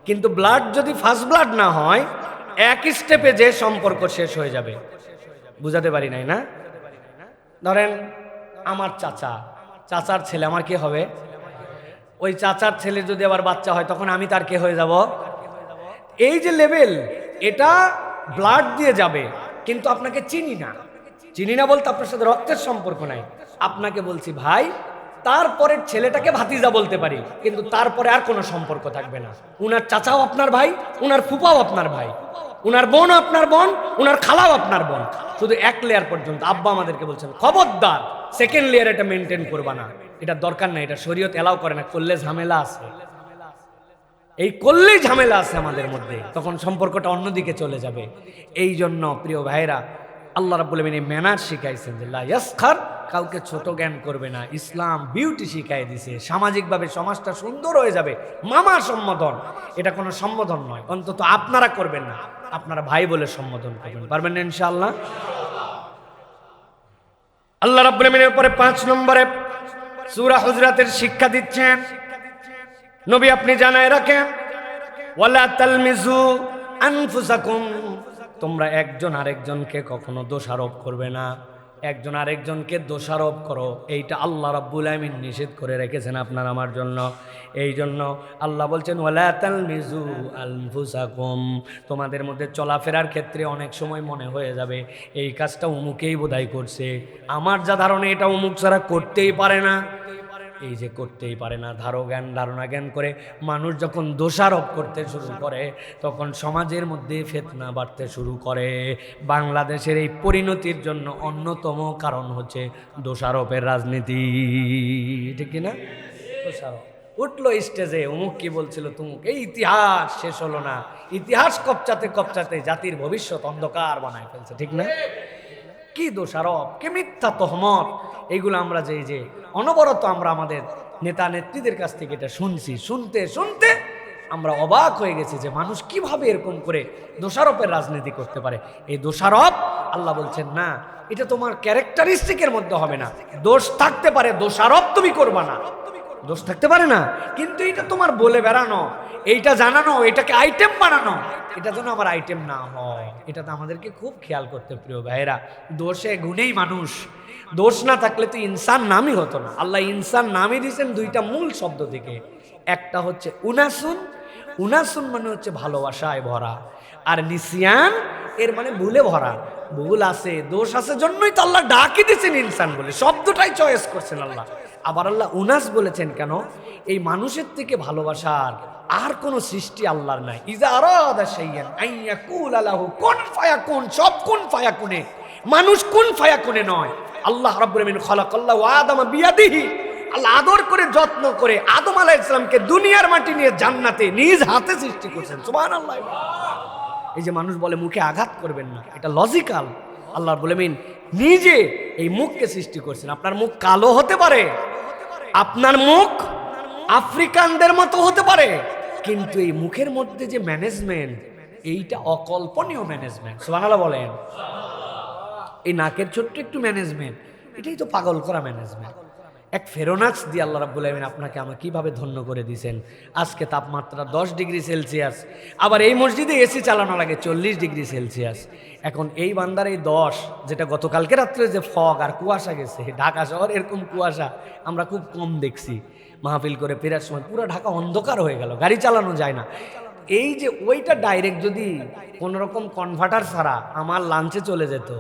কিন্তু ব্লাড যদি ফার্স্ট ব্লাড না হয় এক স্টেপে যে সম্পর্ক শেষ হয়ে যাবে। বুঝাতে পারি নাই না? ধরেন আমার চাচার ছেলে আমার কে হবে? ওই চাচার ছেলে যদি আবার বাচ্চা হয় তখন আমি তার কে হয়ে যাব? এই যে লেভেল, এটা ব্লাড দিয়ে যাবে, কিন্তু আপনাকে চিনি না বলতে আপনার সাথে রক্তের সম্পর্ক নাই। আপনাকে বলছি ভাই, তারপরে ছেলেটাকে ভাতিজা বলতে পারি, কিন্তু তারপরে আর কোনো সম্পর্ক থাকবে না। উনার চাচাও আপনার ভাই, উনার ফুপাও আপনার ভাই, উনার বোন আপনার বোন, উনার খালাও আপনার বোন, শুধু এক লেয়ার পর্যন্ত। আব্বা আমাদেরকে বলছেন খবরদার সেকেন্ড লেয়ার এটা মেনটেন করবা না, এটা দরকার নাই, এটা শরীয়ত এলাও করে না, করলে ঝামেলা আছে। এই করলেই ঝামেলা আছে আমাদের মধ্যে, তখন সম্পর্কটা অন্যদিকে চলে যাবে। এই জন্য প্রিয় ভাইরা, আল্লাহ রাব্বুল আলামিন এই ম্যানার শিখাইছেন যে লা ইয়াসখার, কাউকে ছোট জ্ঞান করবে না। ইসলাম বিউটি শিখাই দিছে, সামাজিকভাবে সমাজটা সুন্দর হয়ে যাবে। মামা সম্বোধন, এটা কোনো সম্বোধন নয়, অন্তত আপনারা করবেন না, আপনারা ভাই বলে সম্বোধন করবেন। পারবেন না ইনশাআল্লাহ? আল্লাহ রাব্বুল আলামিনের পরে 5 নম্বরে সূরা হুজরাতের শিক্ষা দিচ্ছেন, নবী আপনি জানায় রাখেন, ওয়ালা তালমিজু আনফুসাকুম, তোমরা একজন আরেকজনকে কখনো দোষারোপ করবে না। একজন আরেকজনকে দোষারোপ করো, এইটা আল্লাহ রাব্বুল আলামিন নিষেধ করে রেখেছেন আপনার আমার জন্য। এই জন্য আল্লাহ বলছেন ওয়ালা তালমিজু আনফুসাকুম, তোমাদের মধ্যে চলাফেরার ক্ষেত্রে অনেক সময় মনে হয়ে যাবে এই কাজটা অমুকেই বোধহয় করছে, আমার যা ধারণা এটা অমুক ছাড়া করতেই পারে না। এই যে করতেই পারে না, ধারণা জ্ঞান করে মানুষ যখন দোষারোপ করতে শুরু করে, তখন সমাজের মধ্যে ফিতনা বাড়তে শুরু করে। বাংলাদেশের এই পরিণতির জন্য অন্যতম কারণ হচ্ছে দোষারোপের রাজনীতি, ঠিক কিনা? দোষারোপ উঠলো স্টেজে, অমুক কি বলছিল তুমুক, এই ইতিহাস শেষ হলো না। ইতিহাস কপচাতে জাতির ভবিষ্যৎ অন্ধকার বানায় ফেলছে, ঠিক না? কি দোষারোপ, কি মিথ্যা তহমত, এইগুলো আমরা যে অনবরত আমরা আমাদের নেতা নেত্রীদের কাছ থেকে এটা শুনতে আমরা অবাক হয়ে গেছি যে মানুষ কিভাবে এরকম করে দোষারোপের রাজনীতি করতে পারে। এই দোষারোপ আল্লাহ বলছেন না, এটা তোমার ক্যারেক্টারিস্টিকের মধ্যে হবে না। দোষ থাকতে পারে, দোষারোপ তুমি করবা না, দোষ থাকতে পারে না, কিন্তু এটা তোমার বলে বেড়ানো, এইটা জানানো, এটাকে আইটেম বানানো, এটা যেন আমার আইটেম না হয়, এটা তো আমাদেরকে খুব খেয়াল করতে। প্রিয় ভাইয়েরা, দোষে গুণেই মানুষ, দোষ না থাকলে তো ইনসান নামই হতো না। আল্লাহ ইনসান নামই দিয়েছেন দুইটা মূল শব্দ থেকে, একটা হচ্ছে উনাসুন মানে হচ্ছে ভালোবাসায় ভরা, আর নিসিয়ান এর মানে ভুলে ভরা। ভুল আছে, দোষ আছে, জন্যই তো আল্লাহ ডাকি দিয়েছেন ইনসান বলে, শব্দটাই চয়েস করছেন আল্লাহ। আবার আল্লাহ উনাস বলেছেন কেন? এই মানুষের থেকে ভালোবাসার আর কোন সৃষ্টি আল্লাহর নাই। ইজা আরাদা শাইয়ান আইয়াকুল লাহু কুন ফায়াকুন, সব কুন ফায়াকুনে, মানুষ কুন ফায়াকুনে নয়। আল্লাহ রাব্বুল আমিন খালাকাল্লাহু আদামা বিয়াদিহি, আল্লাহ আদর করে যত্ন করে আদম আলাইহিস সালামকে দুনিয়ার মাটি নিয়ে জান্নাতে নিজ হাতে সৃষ্টি করেছেন। সুবহানাল্লাহ। এই যে মানুষ বলে মুখে আঘাত করবেন না, এটা লজিক্যাল। আল্লাহ রাব্বুল আমিন নিজে এই মুখকে সৃষ্টি করছেন। আপনার মুখ কালো হতে পারে, আপনার মুখ আফ্রিকানদের মতো হতে পারে, কিন্তু এই মুখের মধ্যে যে ম্যানেজমেন্ট, এইটা অকল্পনীয় ম্যানেজমেন্ট। সুবহানাল্লাহ বলেন। এই নাকের ছোট্ট একটু ম্যানেজমেন্ট, এটাই তো পাগল করা ম্যানেজমেন্ট। এক ফেরোনাক্স দিয়ে আল্লাহ রাব্বুল আমিন আপনাকে আমাকে কিভাবে ধন্য করে দিয়েছেন। আজকে তাপমাত্রা 10 ডিগ্রি সেলসিয়াস, আবার এই মসজিদে এসি চালানো লাগে 40 ডিগ্রি সেলসিয়াস। এখন এই বান্দার এই 10, যেটা গতকালকে রাত্রে যে ফগ আর কুয়াশা গেছে, ঢাকা শহর এরকম কুয়াশা আমরা খুব কম দেখছি। মাহফিল করে ফেরার সময় পুরো ঢাকা অন্ধকার হয়ে গেল, গাড়ি চালানো যায় না। এই যে ওইটা ডাইরেক্ট যদি কোনোরকম কনভার্টার ছাড়া আমার লাঞ্চে চলে যেত,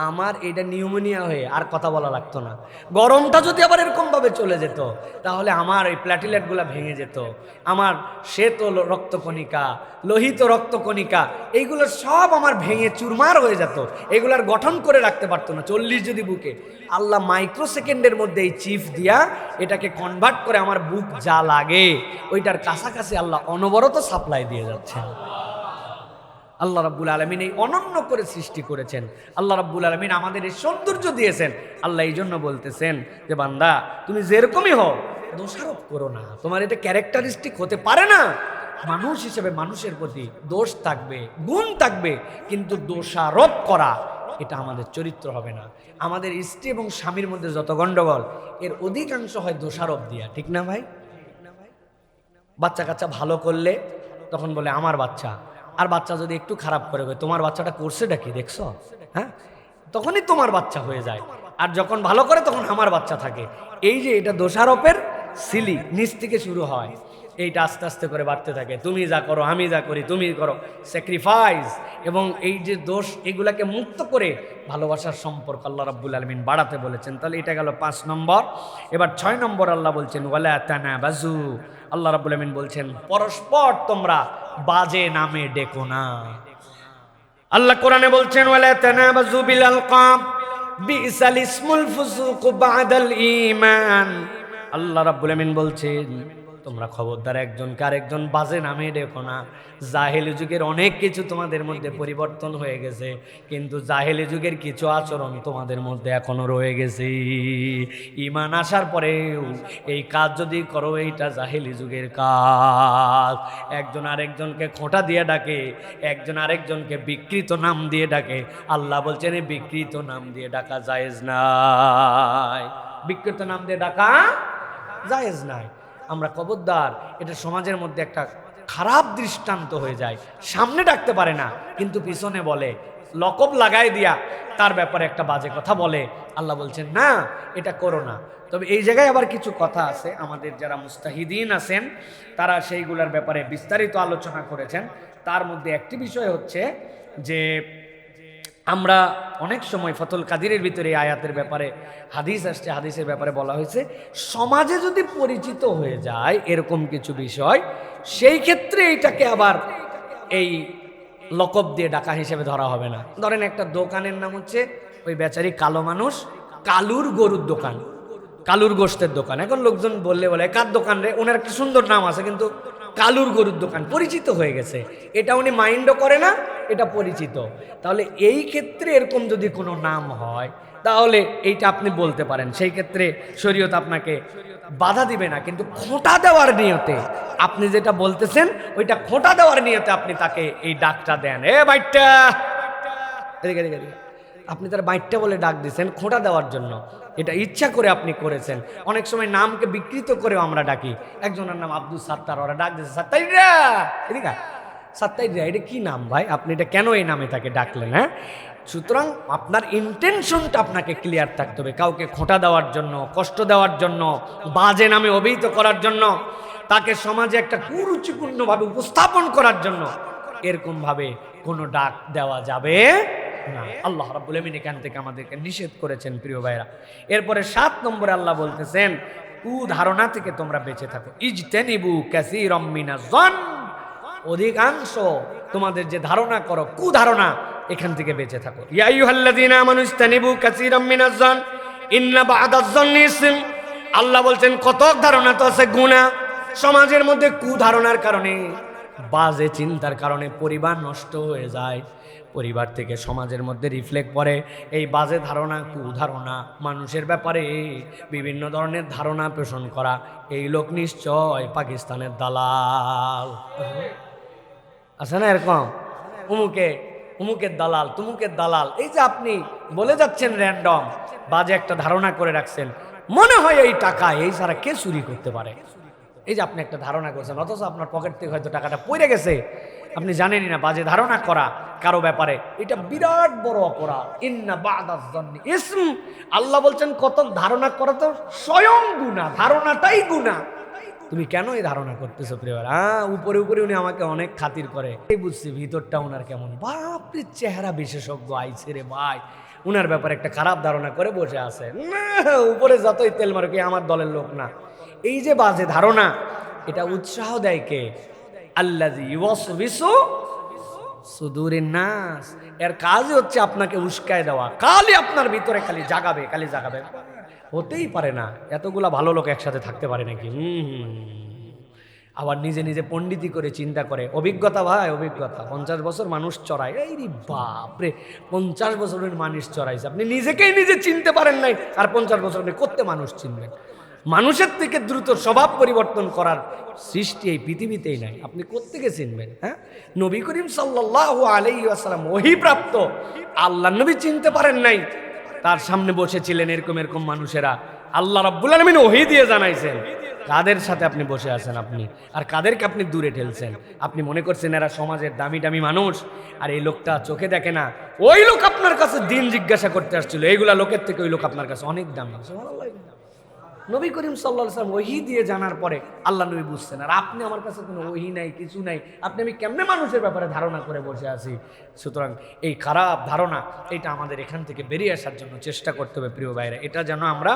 আমার এটা নিউমোনিয়া হয়ে আর কথা বলা লাগতো না। গরমটা যদি আবার এরকম ভাবে চলে যেত, তাহলে আমার এই প্ল্যাটিলেটগুলো ভেঙে যেত, আমার শ্বেত রক্তকণিকা, লোহিত রক্তকণিকা, এইগুলো সব আমার ভেঙে চুরমার হয়ে যেত, এগুলার গঠন করে রাখতে পারতো না 40 যদি বুকে। আল্লাহ মাইক্রো সেকেন্ডের মধ্যে এই চিপ দিয়া এটাকে কনভার্ট করে আমার বুক যা লাগে ওইটার কাছাকাছি আল্লাহ অনবরত সাপ্লাই দিয়ে যাচ্ছেন। আল্লাহ রাব্বুল আলামিন এই অনন্য করে সৃষ্টি করেছেন। আল্লাহ রাব্বুল আলামিন আমাদের এই সৌন্দর্য দিয়েছেন। আল্লাহ এই জন্য বলতেছেন যে বান্দা তুমি যেরকমই হও দোষারোপ করো না, তোমার এটা ক্যারেক্টারিস্টিক হতে পারে না। মানুষ হিসেবে মানুষের প্রতি দোষ থাকবে, গুণ থাকবে, কিন্তু দোষারোপ করা এটা আমাদের চরিত্র হবে না। আমাদের স্ত্রী এবং স্বামীর মধ্যে যত গন্ডগোল এর অধিকাংশ হয় দোষারোপ দিয়া, ঠিক না ভাই? বাচ্চা কাচ্চা ভালো করলে তখন বলে আমার বাচ্চা, আর বাচ্চা যদি একটু খারাপ করে তোমার বাচ্চাটা করছেটা কি দেখছো, হ্যাঁ, তখনই তোমার বাচ্চা হয়ে যায়। আর যখন ভালো করে তখন আমার বাচ্চা থাকে। এই যে এটা দোষারোপের সিলি নিচ থেকে শুরু হয়, এইটা আস্তে আস্তে করে বাড়তে থাকে। তুমি যা করো আমি যা করি তুমি করো, স্যাক্রিফাইস এবং এই যে দোষ এগুলাকে মুক্ত করে ভালোবাসার সম্পর্ক আল্লাহ রাব্বুল আলামিন বাড়াতে বলেছেন। তাহলে এটা গেল 5 নম্বর। এবার 6 নম্বর আল্লাহ বলছেন ওয়ালা তানাবাজু। আল্লাহ রাব্বুল আলামিন বলছেন পরস্পর তোমরা বাজে নামে ডেকো না। আল্লাহ কোরআনে বলছেন ওয়ালা তানাবাজু বিল আলকাব বিসাল ইসমুল ফুসুক বাদাল ঈমান। আল্লাহ রাব্বুল আলামিন বলছেন তোমরা খবরদার একজনকে আরেকজন বাজে নামে ডেকো না। জাহেলি যুগের অনেক কিছু তোমাদের মধ্যে পরিবর্তন হয়ে গেছে, কিন্তু জাহেলি যুগের কিছু আচরণ তোমাদের মধ্যে এখনো রয়ে গেছে। ঈমান আসার পরেও এই কাজ যদি করো এইটা জাহেলি যুগের কাজ। একজন আরেকজনকে খোঁটা দিয়ে ডাকে, একজন আরেকজনকে বিকৃত নাম দিয়ে ডাকে। আল্লাহ বলছেন এই বিকৃত নাম দিয়ে ডাকা জায়েজ নাই, বিকৃত নাম দিয়ে ডাকা জায়েজ নাই। আমরা খবরদার, এটা সমাজের মধ্যে একটা খারাপ দৃষ্টান্ত হয়ে যায়। সামনে ডাকতে পারে না কিন্তু পিছনে বলে, লকব লাগাই দিয়া তার ব্যাপারে একটা বাজে কথা বলে। আল্লাহ বলছেন না, এটা করো না। তবে এই জায়গায় আবার কিছু কথা আছে, আমাদের যারা মুস্তাহিদিন আছেন তারা সেইগুলোর ব্যাপারে বিস্তারিত আলোচনা করেছেন। তার মধ্যে একটি বিষয় হচ্ছে যে আমরা অনেক সময় ফতুল কাদিরের ভিতরে আয়াতের ব্যাপারে হাদিস আসছে, হাদিসের ব্যাপারে বলা হয়েছে সমাজে যদি পরিচিত হয়ে যায় এরকম কিছু বিষয়, সেই ক্ষেত্রে এইটাকে আবার এই লকব দিয়ে ডাকা হিসেবে ধরা হবে না। ধরেন একটা দোকানের নাম হচ্ছে ওই বেচারি কালো মানুষ, কালুর গরুর দোকান, কালুর গোশতের দোকান। এখন লোকজন বললে বলে কার দোকান রে, ওনার একটা সুন্দর নাম আছে কিন্তু কালুর গরুর দোকান পরিচিত হয়ে গেছে, এটা উনি মাইন্ডও করে না, এটা পরিচিত। তাহলে এই ক্ষেত্রে এরকম যদি কোনো নাম হয় তাহলে এইটা আপনি বলতে পারেন, সেই ক্ষেত্রে শরীয়ত আপনাকে বাধা দিবে না। কিন্তু খোঁটা দেওয়ার নিয়তে আপনি যেটা বলতেছেন ওইটা খোঁটা দেওয়ার নিয়তে আপনি তাকে এই ডাকটা দেন, এ বাইটটা, এদিকে এদিকে এদিকে, আপনি তার বাইটটা বলে ডাক দিচ্ছেন খোঁটা দেওয়ার জন্য, এটা ইচ্ছা করে আপনি করেছেন। অনেক সময় নামকে বিকৃত করেও আমরা ডাকি। একজনের নাম আব্দুল সাত্তার, ওরা ডাক দিচ্ছে সাত্তাইরা, এদিকে সাত্তাইরা, এটা কি নাম ভাই, আপনি এটা কেন এই নামে তাকে ডাকলেন? হ্যাঁ, সুতরাং আপনার ইন্টেনশনটা আপনাকে ক্লিয়ার থাকতে হবে। কাউকে খোঁটা দেওয়ার জন্য, কষ্ট দেওয়ার জন্য, বাজে নামে অভিহিত করার জন্য, তাকে সমাজে একটা কুরুচিপূর্ণভাবে উপস্থাপন করার জন্য এরকমভাবে কোনো ডাক দেওয়া যাবে না। আল্লাহ রাব্বুল আমিন এখান থেকে আমাদেরকে নিষেধ করেছেন প্রিয় ভাইরা। এরপরে 7 নম্বরে আল্লাহ বলতেছেন কুধারণা থেকে তোমরা বেঁচে থাকো। ইজতানিবু কাসীরাম মিনাজ-যন, অধিকাংশ তোমাদের যে ধারণা করো কুধারণা, এখান থেকে বেঁচে থাকো। ইয়া আইয়ুহাল্লাযীনা আমানু ইজতানিবু কাসীরাম মিনাজ-যন ইন্না বা'দাজ-যন্নি ইসম। আল্লাহ বলছেন কত ধারণা তো আছে গুনাহ। সমাজের মধ্যে কুধারণার কারণে, বাজে চিন্তার কারণে পরিবার নষ্ট হয়ে যায়, পরিবার থেকে সমাজের মধ্যে রিফ্লেক্ট পড়ে এই বাজে ধারণা, কুধারণা, মানুষের ব্যাপারে বিভিন্ন ধরনের ধারণা পোষণ করা। এই লোক নিশ্চয় পাকিস্তানের দালাল, আছে না এরকম, উমুকের দালাল, তুমুকের দালাল। এই যে আপনি বলে যাচ্ছেন র্যান্ডম বাজে একটা ধারণা করে রাখছেন, মনে হয় এই টাকা এই ছাড়া কে চুরি করতে পারে। এই যে আপনি একটা ধারণা করছেন, অথচ আপনার পকেট থেকে হয়তো টাকাটা পড়ে গেছে, আপনি জানেনই না। বাজে ধারণা করা কারো ব্যাপারে এটা বিরাট বড় অপরাধ। ইন্না বা'দাজ-যন্নি ইসম। আল্লাহ বলছেন কত ধারণা করা তো স্বয়ং গুনাহ, ধারণাটাই গুনাহ। তুমি কেন এই ধারণা করতেছো প্রিয়? উপরে উপরে উনি আমাকে অনেক খাতির করে, এই বুঝছি ভিতরটা উনার কেমন। বাপরে, চেহারা বিশেষজ্ঞ আইছে রে ভাই, উনার ব্যাপারে একটা খারাপ ধারণা করে বসে আছে। না, উপরে যতই তেল মারুক আমার দলের লোক না। এই যে বাজে ধারণা, এটা উৎসাহ দেয় কে? আল্লাযী ইউওয়াসবিসু সুদুরিন নাস। এর কাজই হচ্ছে আপনাকে উস্কায় দেওয়া, খালি আপনার ভিতরে খালি জাগাবে, খালি জাগাবে। হতেই পারে না এতগুলা ভালো লোক একসাথে থাকতে পারে নাকি? আবার নিজে নিজে পণ্ডিতি করে চিন্তা করে, অভিজ্ঞতা ভাই অভিজ্ঞতা, 50 বছর মানুষ চড়ায়, এই রে বাপরে 50 বছরের মানুষ চড়াইছে, আপনি নিজেকেই নিজে চিনতে পারেন নাই, আর 50 বছর আপনি করতে মানুষ চিনবেন? মানুষের থেকে দ্রুত স্বভাব পরিবর্তন করার সৃষ্টি এই পৃথিবীতেই নাই, আপনি কোত্থেকে চিনবেন? হ্যাঁ, নবী করিম সাল্লাল্লাহু আলাইহি ওয়াসাল্লাম ওহীপ্রাপ্ত, আল্লাহ নবী চিনতে পারেন নাই, তার সামনে বসেছিলেন এরকম এরকম মানুষেরা, আল্লাহ রাব্বুল আলামিন ওহী দিয়ে জানাইছেন। কাদের সাথে আপনি বসে আছেন আপনি, আর কাদেরকে আপনি দূরে ঠেলছেন? আপনি মনে করছেন এরা সমাজের দামি দামি মানুষ, আর এই লোকটা চোখে দেখে না, ওই লোক আপনার কাছে দিন জিজ্ঞাসা করতে আসছিল, এইগুলা লোকের থেকে ওই লোক আপনার কাছে অনেক দামি। নবী করিম সাল্লাল্লাহু আলাইহি ওয়াসাল্লাম ওহী দিয়ে জানার পরে আল্লাহ নবী বুঝছেন, আর আপনি আমার কাছে কোনো ওহী নাই, কিছু নাই, আপনি আমি কেমনে মানুষের ব্যাপারে ধারণা করে বসে আছি? সুতরাং এই খারাপ ধারণা, এটা আমাদের এখান থেকে বেরিয়ে আসার জন্য চেষ্টা করতে হবে প্রিয় ভাইরা, এটা যেন আমরা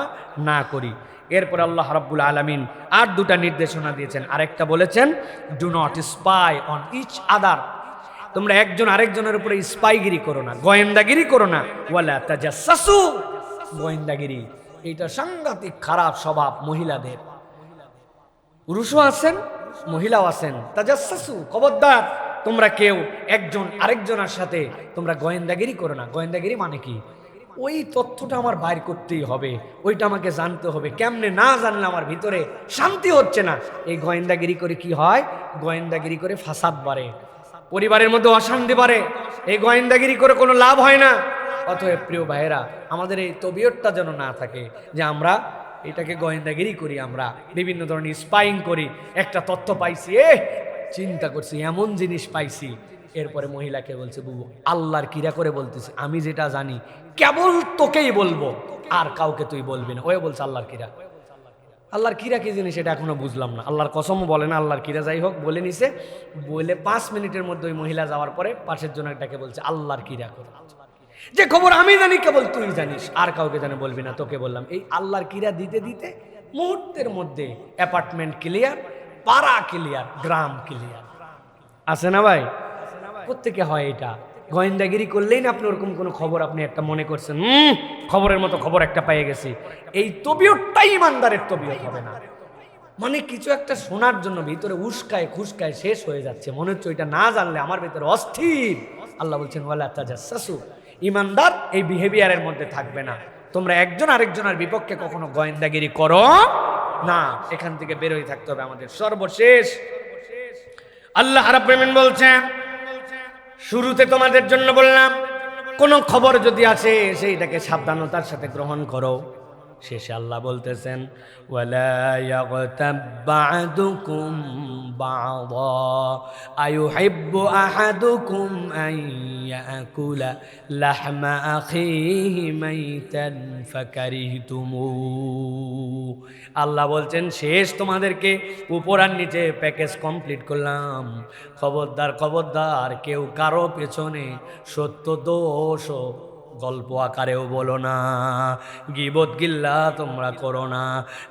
না করি। এরপর আল্লাহ রাব্বুল আলামিন আর দুটা নির্দেশনা দিয়েছেন, আরেকটা বলেছেন do not spy on each other, তোমরা একজন আরেকজনের উপরে স্পাইগিরি করো না, গোয়েন্দাগিরি করো না, ওয়ালা তাজাসসু, গোয়েন্দাগিরি এটা সাংঘাতিক খারাপ স্বভাব মহিলাদের, পুরুষও আছেন মহিলাও আছেন, তাজাসসু, খবরদার তোমরা কেউ একজন আরেকজনের সাথে তোমরা গোয়েন্দাগিরি করো না। গোয়েন্দাগিরি মানে কি? ওই তথ্যটা আমার বাইর করতেই হবে, ওইটা আমাকে জানতে হবে, কেমনে না জানলে আমার ভিতরে শান্তি হচ্ছে না। এই গোয়েন্দাগিরি করে কি হয়? গোয়েন্দাগিরি করে ফাসাদ বাড়ে, পরিবারের মধ্যে অশান্তি বাড়ে, এই গোয়েন্দাগিরি করে কোনো লাভ হয় না। অতএব প্রিয় ভাইয়েরা, আমাদের এই তবিয়তটা যেন না থাকে যে আমরা এটাকে গোয়েন্দাগিরি করি, আমরা বিভিন্ন ধরনের স্পাইং করি, একটা তথ্য পাইছি, চিন্তা করছি এমন জিনিস পাইছি, এরপরে মহিলাকে বলছে বুবু আল্লাহর কিরা করে বলতেছি, আমি যেটা জানি কেবল তোকেই বলবো, আর কাউকে তুই বলবি না। ওই বলছে আল্লাহর কিরা। আল্লাহর কিরা কি জিনিস এটা এখনো বুঝলাম না, আল্লাহর কসমও বলে না, আল্লাহর কিরা। যাই হোক, বলে নিছে, বলে 5 মিনিটের মধ্যে ওই মহিলা যাওয়ার পরে পাশের জনটাকে বলছে আল্লাহর কিরা করে, যে খবর আমি জানি কেবল তুই জানিস, আর কাউকে জানে বলবি না, তোকে বললাম। এই আল্লাহর কিরা দিতে দিতে মুহূর্তের মধ্যে অ্যাপার্টমেন্ট ক্লিয়ার, পাড়া ক্লিয়ার, গ্রাম ক্লিয়ার। আছে না ভাই? কোত্থেকে হয় এটা? গোয়েন্দাগিরি করলেই না আপনি ওরকম কোনো খবর আপনি একটা মনে করছেন খবরের মতো খবর একটা পেয়ে গেছি, এই তবিয়তটাই ইমানদারের তবিয়ত হবে না। মানে কিছু একটা শোনার জন্য ভিতরে উস্কায় খুস্কায় শেষ হয়ে যাচ্ছে, মনে হচ্ছে ওইটা না জানলে আমার ভিতরে অস্থির। আল্লাহ বলছেন ওয়ালা তাজাসসু, ইমানদার এই বিহেভিয়ারের মধ্যে থাকবে না। তোমরা একজন আরেকজনের বিপক্ষে কখনো গোয়েন্দাগিরি করো না, এখান থেকে বের হয়ে থাকতে হবে আমাদের। সর্বশেষ আল্লাহ রাব্বুল আলামিন বলছেন, শুরুতে তোমাদের জন্য বললাম কোন খবর যদি আসে সেইটাকে সাবধানতার সাথে গ্রহণ করো। শেষে আল্লাহ বলতেছেন ওয়ালা ইয়াগতাব বা'দুকুম বা'দা আয়ুহিব্বু আহাদুকুম আন ইয়াকুলা লাহমা আখিহি মাইতান ফাকারিহতুমু। আল্লাহ বলছেন শেষ তোমাদেরকে উপর আর নিচে প্যাকেজ কমপ্লিট করলাম। খবরদার খবরদার, কেউ কারো পেছনে সত্য দোষ গল্প আকারেও বলো না, গীবত গিল্লা তোমরা করো না।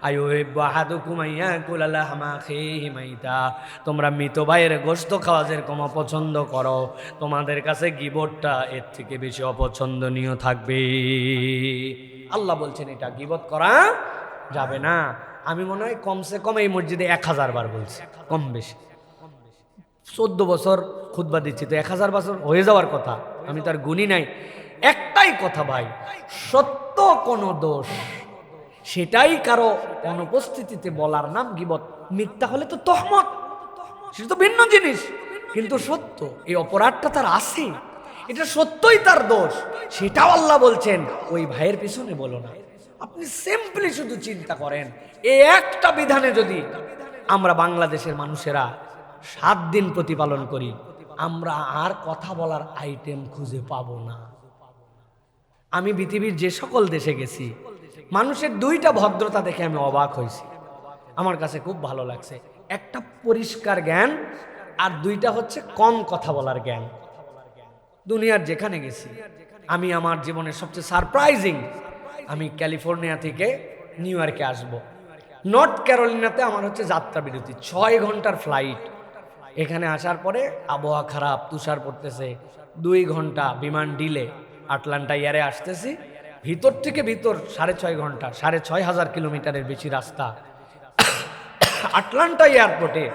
আয়ুহিব্বু আহাদুকুম আন ইয়াকুলা লাহমা আখিহি মাইতা, তোমরা মৃত ভাইয়ের গোশত খাওয়া যেরকম অপছন্দ করো, তোমাদের কাছে গীবতটা এর থেকে বেশি অপছন্দনীয় থাকবে। আল্লাহ বলছেন এটা গীবত করা যাবে না। আমি মনে হয় কমসে কম এই মসজিদে 1000 বার বলছি, কম বেশি। 14 বছর খুতবা দিচ্ছি, তো 1000 বছর হয়ে যাওয়ার কথা, আমি তার গুণী নাই। একটাই কথা ভাই, সত্য কোনো দোষ সেটাই কারো অনুপস্থিতিতে বলার নাম গীবত। মিথ্যা হলে তো তহমত, সেটা তো ভিন্ন জিনিস। কিন্তু সত্য, এই অপরাধটা তার আছে, এটা সত্যই তার দোষ, সেটাও আল্লাহ বলছেন ওই ভাইয়ের পিছনে বলো না। আপনি সিম্পলি শুধু চিন্তা করেন, এই একটা বিধানে যদি আমরা বাংলাদেশের মানুষেরা 7 দিন প্রতিপালন করি, আমরা আর কথা বলার আইটেম খুঁজে পাবো না। আমি পৃথিবীর যে সকল দেশে গেছি, মানুষের 2টা ভদ্রতা দেখে আমি অবাক হয়েছি, আমার কাছে খুব ভালো লাগছে। একটা পরিষ্কার জ্ঞান, আর 2টা হচ্ছে কম কথা বলার জ্ঞান। দুনিয়ার যেখানে গেছি, আমি আমার জীবনের সবচেয়ে সারপ্রাইজিং, আমি ক্যালিফোর্নিয়া থেকে নিউ ইয়র্কে আসবো, নর্থ ক্যারোলিনাতে আমার হচ্ছে যাত্রা বিরতি, 6 ঘন্টার ফ্লাইট। এখানে আসার পরে আবহাওয়া খারাপ, তুষার পড়তেছে, 2 ঘন্টা বিমান ডিলে, আটলান্টা এয়ারে আসতেছি, ভিতর থেকে ভিতর 6.5 ঘন্টা, 6500 কিলোমিটারের বেশি রাস্তা। আটলান্টা এয়ারপোর্টে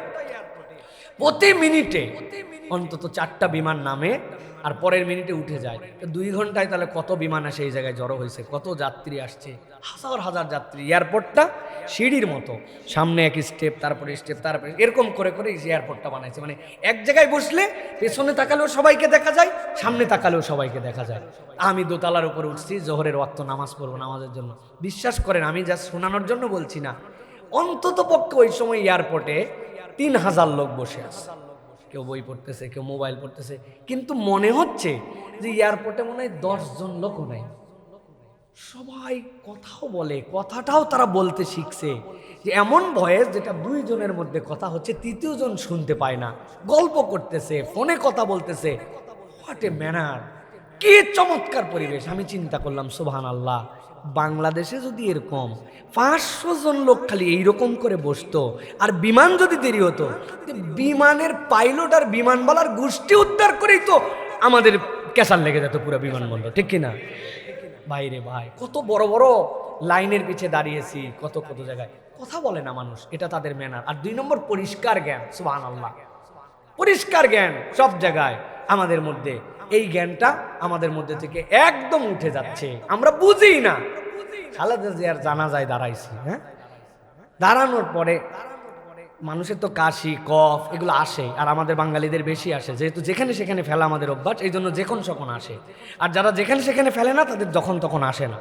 প্রতি মিনিটে অন্তত 4টা বিমান নামে আর পরের মিনিটে উঠে যায়। 2 ঘন্টায় তাহলে কত বিমান আসে এই জায়গায় জড়ো হয়েছে, কত যাত্রী আসছে, হাজার হাজার যাত্রী। এয়ারপোর্টটা সিঁড়ির মতো, সামনে এক স্টেপ, তারপরে স্টেপ, তারপরে এরকম করে করে এই এয়ারপোর্টটা বানাইছে। মানে এক জায়গায় বসলে পেছনে তাকালেও সবাইকে দেখা যায়, সামনে তাকালেও সবাইকে দেখা যায়। আমি দোতলার উপরে উঠছি জোহরের ওয়াক্ত নামাজ পড়বো, নামাজের জন্য। বিশ্বাস করেন, আমি যা শোনানোর জন্য বলছি না, অন্তত পক্ষে ওই সময় এয়ারপোর্টে 3000 লোক বসে আছে। কেউ বই পড়তেছে, কেউ মোবাইল পড়তেছে, কিন্তু মনে হচ্ছে যে এয়ারপোর্টে মনে হয় 10 জন লোকও নাই। সবাই কথাও বলে, কথাটাও তারা বলতে শিখছে, যে এমন ভয়েস যেটা 2 জনের মধ্যে কথা হচ্ছে, 3য় জন শুনতে পায় না। গল্প করতেছে, ফোনে কথা বলতেছে। হোয়াট এ ম্যানার, কি চমৎকার পরিবেশ। আমি চিন্তা করলাম, সুবহানাল্লাহ, বাংলাদেশে যদি এরকম 500 জন লোক খালি এইরকম করে বসতো, আর বিমান যদি দেরি হতো, বিমানের পাইলট আর বিমানবালার গোষ্ঠী উদ্ধার করেই তো আমাদের ক্যাসার লেগে যেত পুরো বিমানবন্দর, ঠিক কিনা? বাইরে ভাই, কত বড় বড় লাইনের পিছে দাঁড়িয়েছি, কত কত জায়গায় কথা বলে না মানুষ, এটা তাদের ম্যানার। আর 2 নম্বর পরিষ্কার জ্ঞান, সুবহানাল্লাহ, পরিষ্কার জ্ঞান সব জায়গায় আমাদের মধ্যে। এই জ্ঞানটা আমাদের মধ্যে থেকে একদম উঠে যাচ্ছে, আমরা বুঝি না। খালেদা জিয়ার জানাজায় দাঁড়াইছি, হ্যাঁ, দাঁড়ানোর পরে মানুষের তো কাশি কফ এগুলো আসে, আর আমাদের বাঙালিদের বেশি আসে, যেহেতু যেখানে সেখানে ফেলা আমাদের অভ্যাস, এই জন্য যখন সখন আসে। আর যারা যেখানে সেখানে ফেলে না, তাদের যখন তখন আসে না।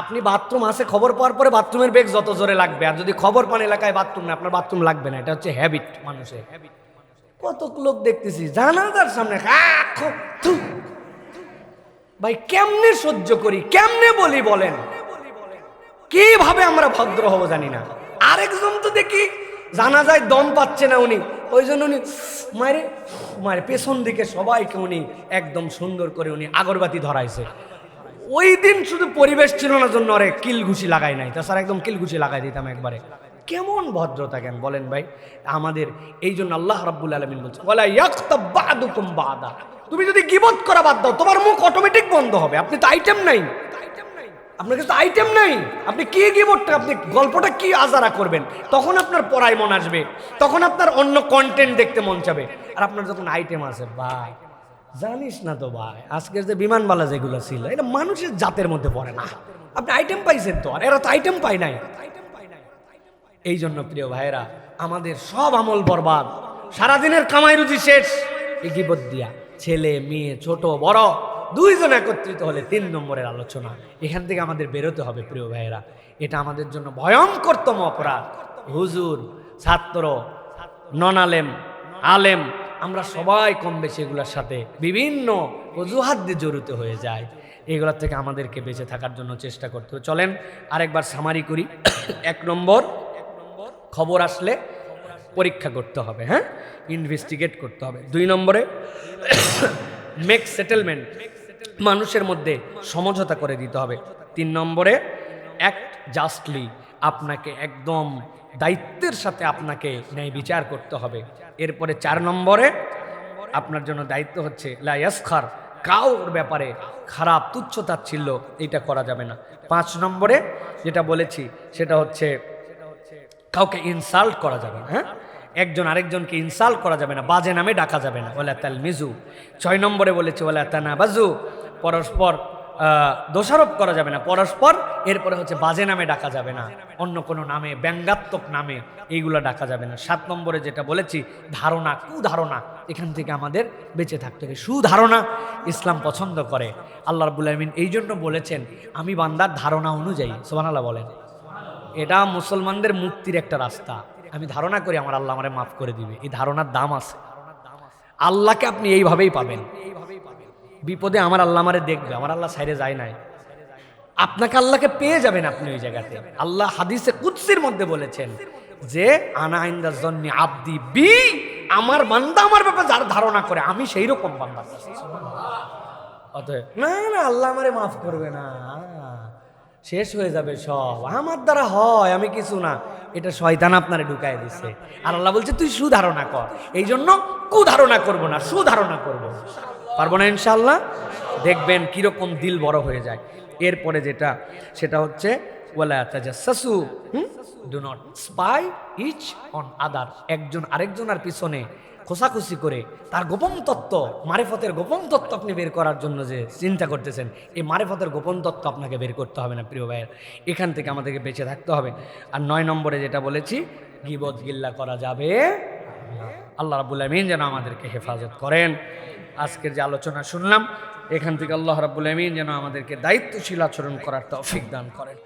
আপনি বাথরুম আসে খবর পাওয়ার পরে বাথরুমের বেগ যত জোরে লাগবে, আর যদি খবর পান এলাকায় বাথরুম না, আপনার বাথরুম লাগবে না। এটা হচ্ছে হ্যাবিট মানুষের। কত লোক দেখতেছি জানাজার সামনে, ভাই কেমনে সহ্য করি, কেমনে বলি বলেন? কিভাবে আমরা ভদ্র হব জানি না। আরেকজন তো দেখি জানাজায় দম পাচ্ছে না উনি, ওই জন্য উনি মারে মারে পেছন দিকে সবাইকে উনি একদম সুন্দর করে উনি আগরবাতি ধরাইছে। ওই দিন শুধু পরিবেশ ছিল না জন্য আরে কিল ঘুষি লাগাই নাই, তাছাড়া একদম কিল ঘুষি লাগাই দিতাম একবারে। কেমন ভদ্রতা কেন বলেন ভাই আমাদের? এই জন্য আল্লাহ রাব্বুল আলামিন বলছে, ওয়ালা ইয়াক্তাব বা'দুকুম বা'দা, তুমি যদি গীবত করা বাদ দাও, তোমার মুখ অটোমেটিক বন্ধ হবে। আপনি তো আইটেম নাই, আপনার কাছে আইটেম নাই, আপনি কি গীবতটা, আপনি গল্পটা কি আজারা করবেন? তখন আপনার পড়ায় মন আসবে, তখন আপনার অন্য কন্টেন্ট দেখতে মন চাবে। আর আপনার যখন আইটেম আছে, ভাই জানিস না তো ভাই, আজকের যে বিমানবালা যেগুলো ছিল, এটা মানুষের জাতের মধ্যে পড়ে না। আপনি আইটেম পাইছেন তো, আর এরা তো আইটেম পায় নাই। এই জন্য প্রিয় ভাইয়েরা, আমাদের সব আমল বরবাদ, সারাদিনের কামাই রুজি শেষ এই গীবত দিয়া। ছেলে মেয়ে ছোট বড় 2 জন একত্রিত হলে 3 নম্বরের আলোচনা। এখান থেকে আমাদের বেরোতে হবে প্রিয় ভাইয়েরা, এটা আমাদের জন্য ভয়ঙ্করতম অপরাধ। হুজুর, ছাত্র, নন আলেম, আলেম, আমরা সবাই কম বেশি এগুলোর সাথে বিভিন্ন অজুহাত দিয়ে জড়িত হয়ে যায়। এগুলোর থেকে আমাদেরকে বেঁচে থাকার জন্য চেষ্টা করতে হবে। চলেন আরেকবার সামারি করি। 1 নম্বর, খবর আসলে পরীক্ষা করতে হবে, হ্যাঁ, ইনভেস্টিগেট করতে হবে। 2 নম্বরে মেক সেটেলমেন্ট, মানুষের মধ্যে সমঝোতা করে দিতে হবে। 3 নম্বরে অ্যাক্ট জাস্টলি, আপনাকে একদম দায়িত্বের সাথে আপনাকে ন্যায় বিচার করতে হবে। এরপরে 4 নম্বরে আপনার জন্য দায়িত্ব হচ্ছে লা ইয়াসখার, কাউর ব্যাপারে খারাপ তুচ্ছতাচ্ছিল্য এটা করা যাবে না। 5 নম্বরে যেটা বলেছি সেটা হচ্ছে কাউকে ইনসাল্ট করা যাবে না, হ্যাঁ, একজন আরেকজনকে ইনসাল্ট করা যাবে না, বাজে নামে ডাকা যাবে না, ওয়ালা তালমিজু। 6 নম্বরে বলেছে ওয়ালা তানাবাজু, পরস্পর দোষারোপ করা যাবে না পরস্পর। এরপরে হচ্ছে বাজে নামে ডাকা যাবে না, অন্য কোনো নামে, ব্যঙ্গাত্মক নামে এইগুলো ডাকা যাবে না। 7 নম্বরে যেটা বলেছি ধারণা, কুধারণা, এখান থেকে আমাদের বেঁচে থাকতে হবে। সুধারণা ইসলাম পছন্দ করে। আল্লাহ রাব্বুল আলামিন এই জন্য বলেছেন, আমি বান্দার ধারণা অনুযায়ী, সুবহানাল্লাহ বলেন, এটা মুসলমানদের মুক্তির একটা রাস্তা। আমি ধারণা করি আমার আল্লাহ আমারে মাফ করে দিবে, এই ধারণার দাম আছে। আল্লাহকে আপনি এইভাবেই পাবেন, বিপদে আমার আল্লাহ আমারে দেখবে, আমার আল্লাহ সাইরে যায় নাই, আপনাকে আল্লাহকে পেয়ে যাবেন আপনি ওই জায়গাতে। আল্লাহ হাদিসে কুদসির মধ্যে বলেছেন যে আনা ইনদা জন্নি আব্দি বি, আমার বান্দা আমার ব্যাপারে যার ধারণা করে আমি সেই রকম বান্দা। অতএব না না আল্লাহ আমারে মাফ করবে না, শেষ হয়ে যাবে সব, আমার দ্বারা হয়, আমি কিছু না, এটা শয়তান আপনারে ঢুকায় দিছে। আর আল্লাহ বলছে তুই সুধারণা কর, এই জন্য কুধারণা করব না, সুধারণা করব। পারবো না ইনশাআল্লাহ, দেখবেন কিরকম দিল বড় হয়ে যায়। এরপরে যেটা সেটা হচ্ছে ওয়ালা তাজাসসু, do not spy each on other. একজন আরেকজনের পিছনে খোসাখুসি করে তার গোপন তত্ত্ব, মারেফতের গোপন তত্ত্ব আপনি বের করার জন্য যে চিন্তা করতেছেন, এই মারেফতের গোপন তত্ত্ব আপনাকে বের করতে হবে না প্রিয় ভাইয়ের। এখান থেকে আমাদেরকে বেঁচে থাকতে হবে। আর 9 নম্বরে যেটা বলেছি, গীবত গিল্লা করা যাবে না। আল্লাহ রাব্বুল আমিন যেন আমাদেরকে হেফাজত করেন। আজকের যে আলোচনা শুনলাম, এখান থেকে আল্লাহ রাব্বুল আমিন যেন আমাদেরকে দায়িত্বশীল আচরণ করার তৌফিক দান করেন।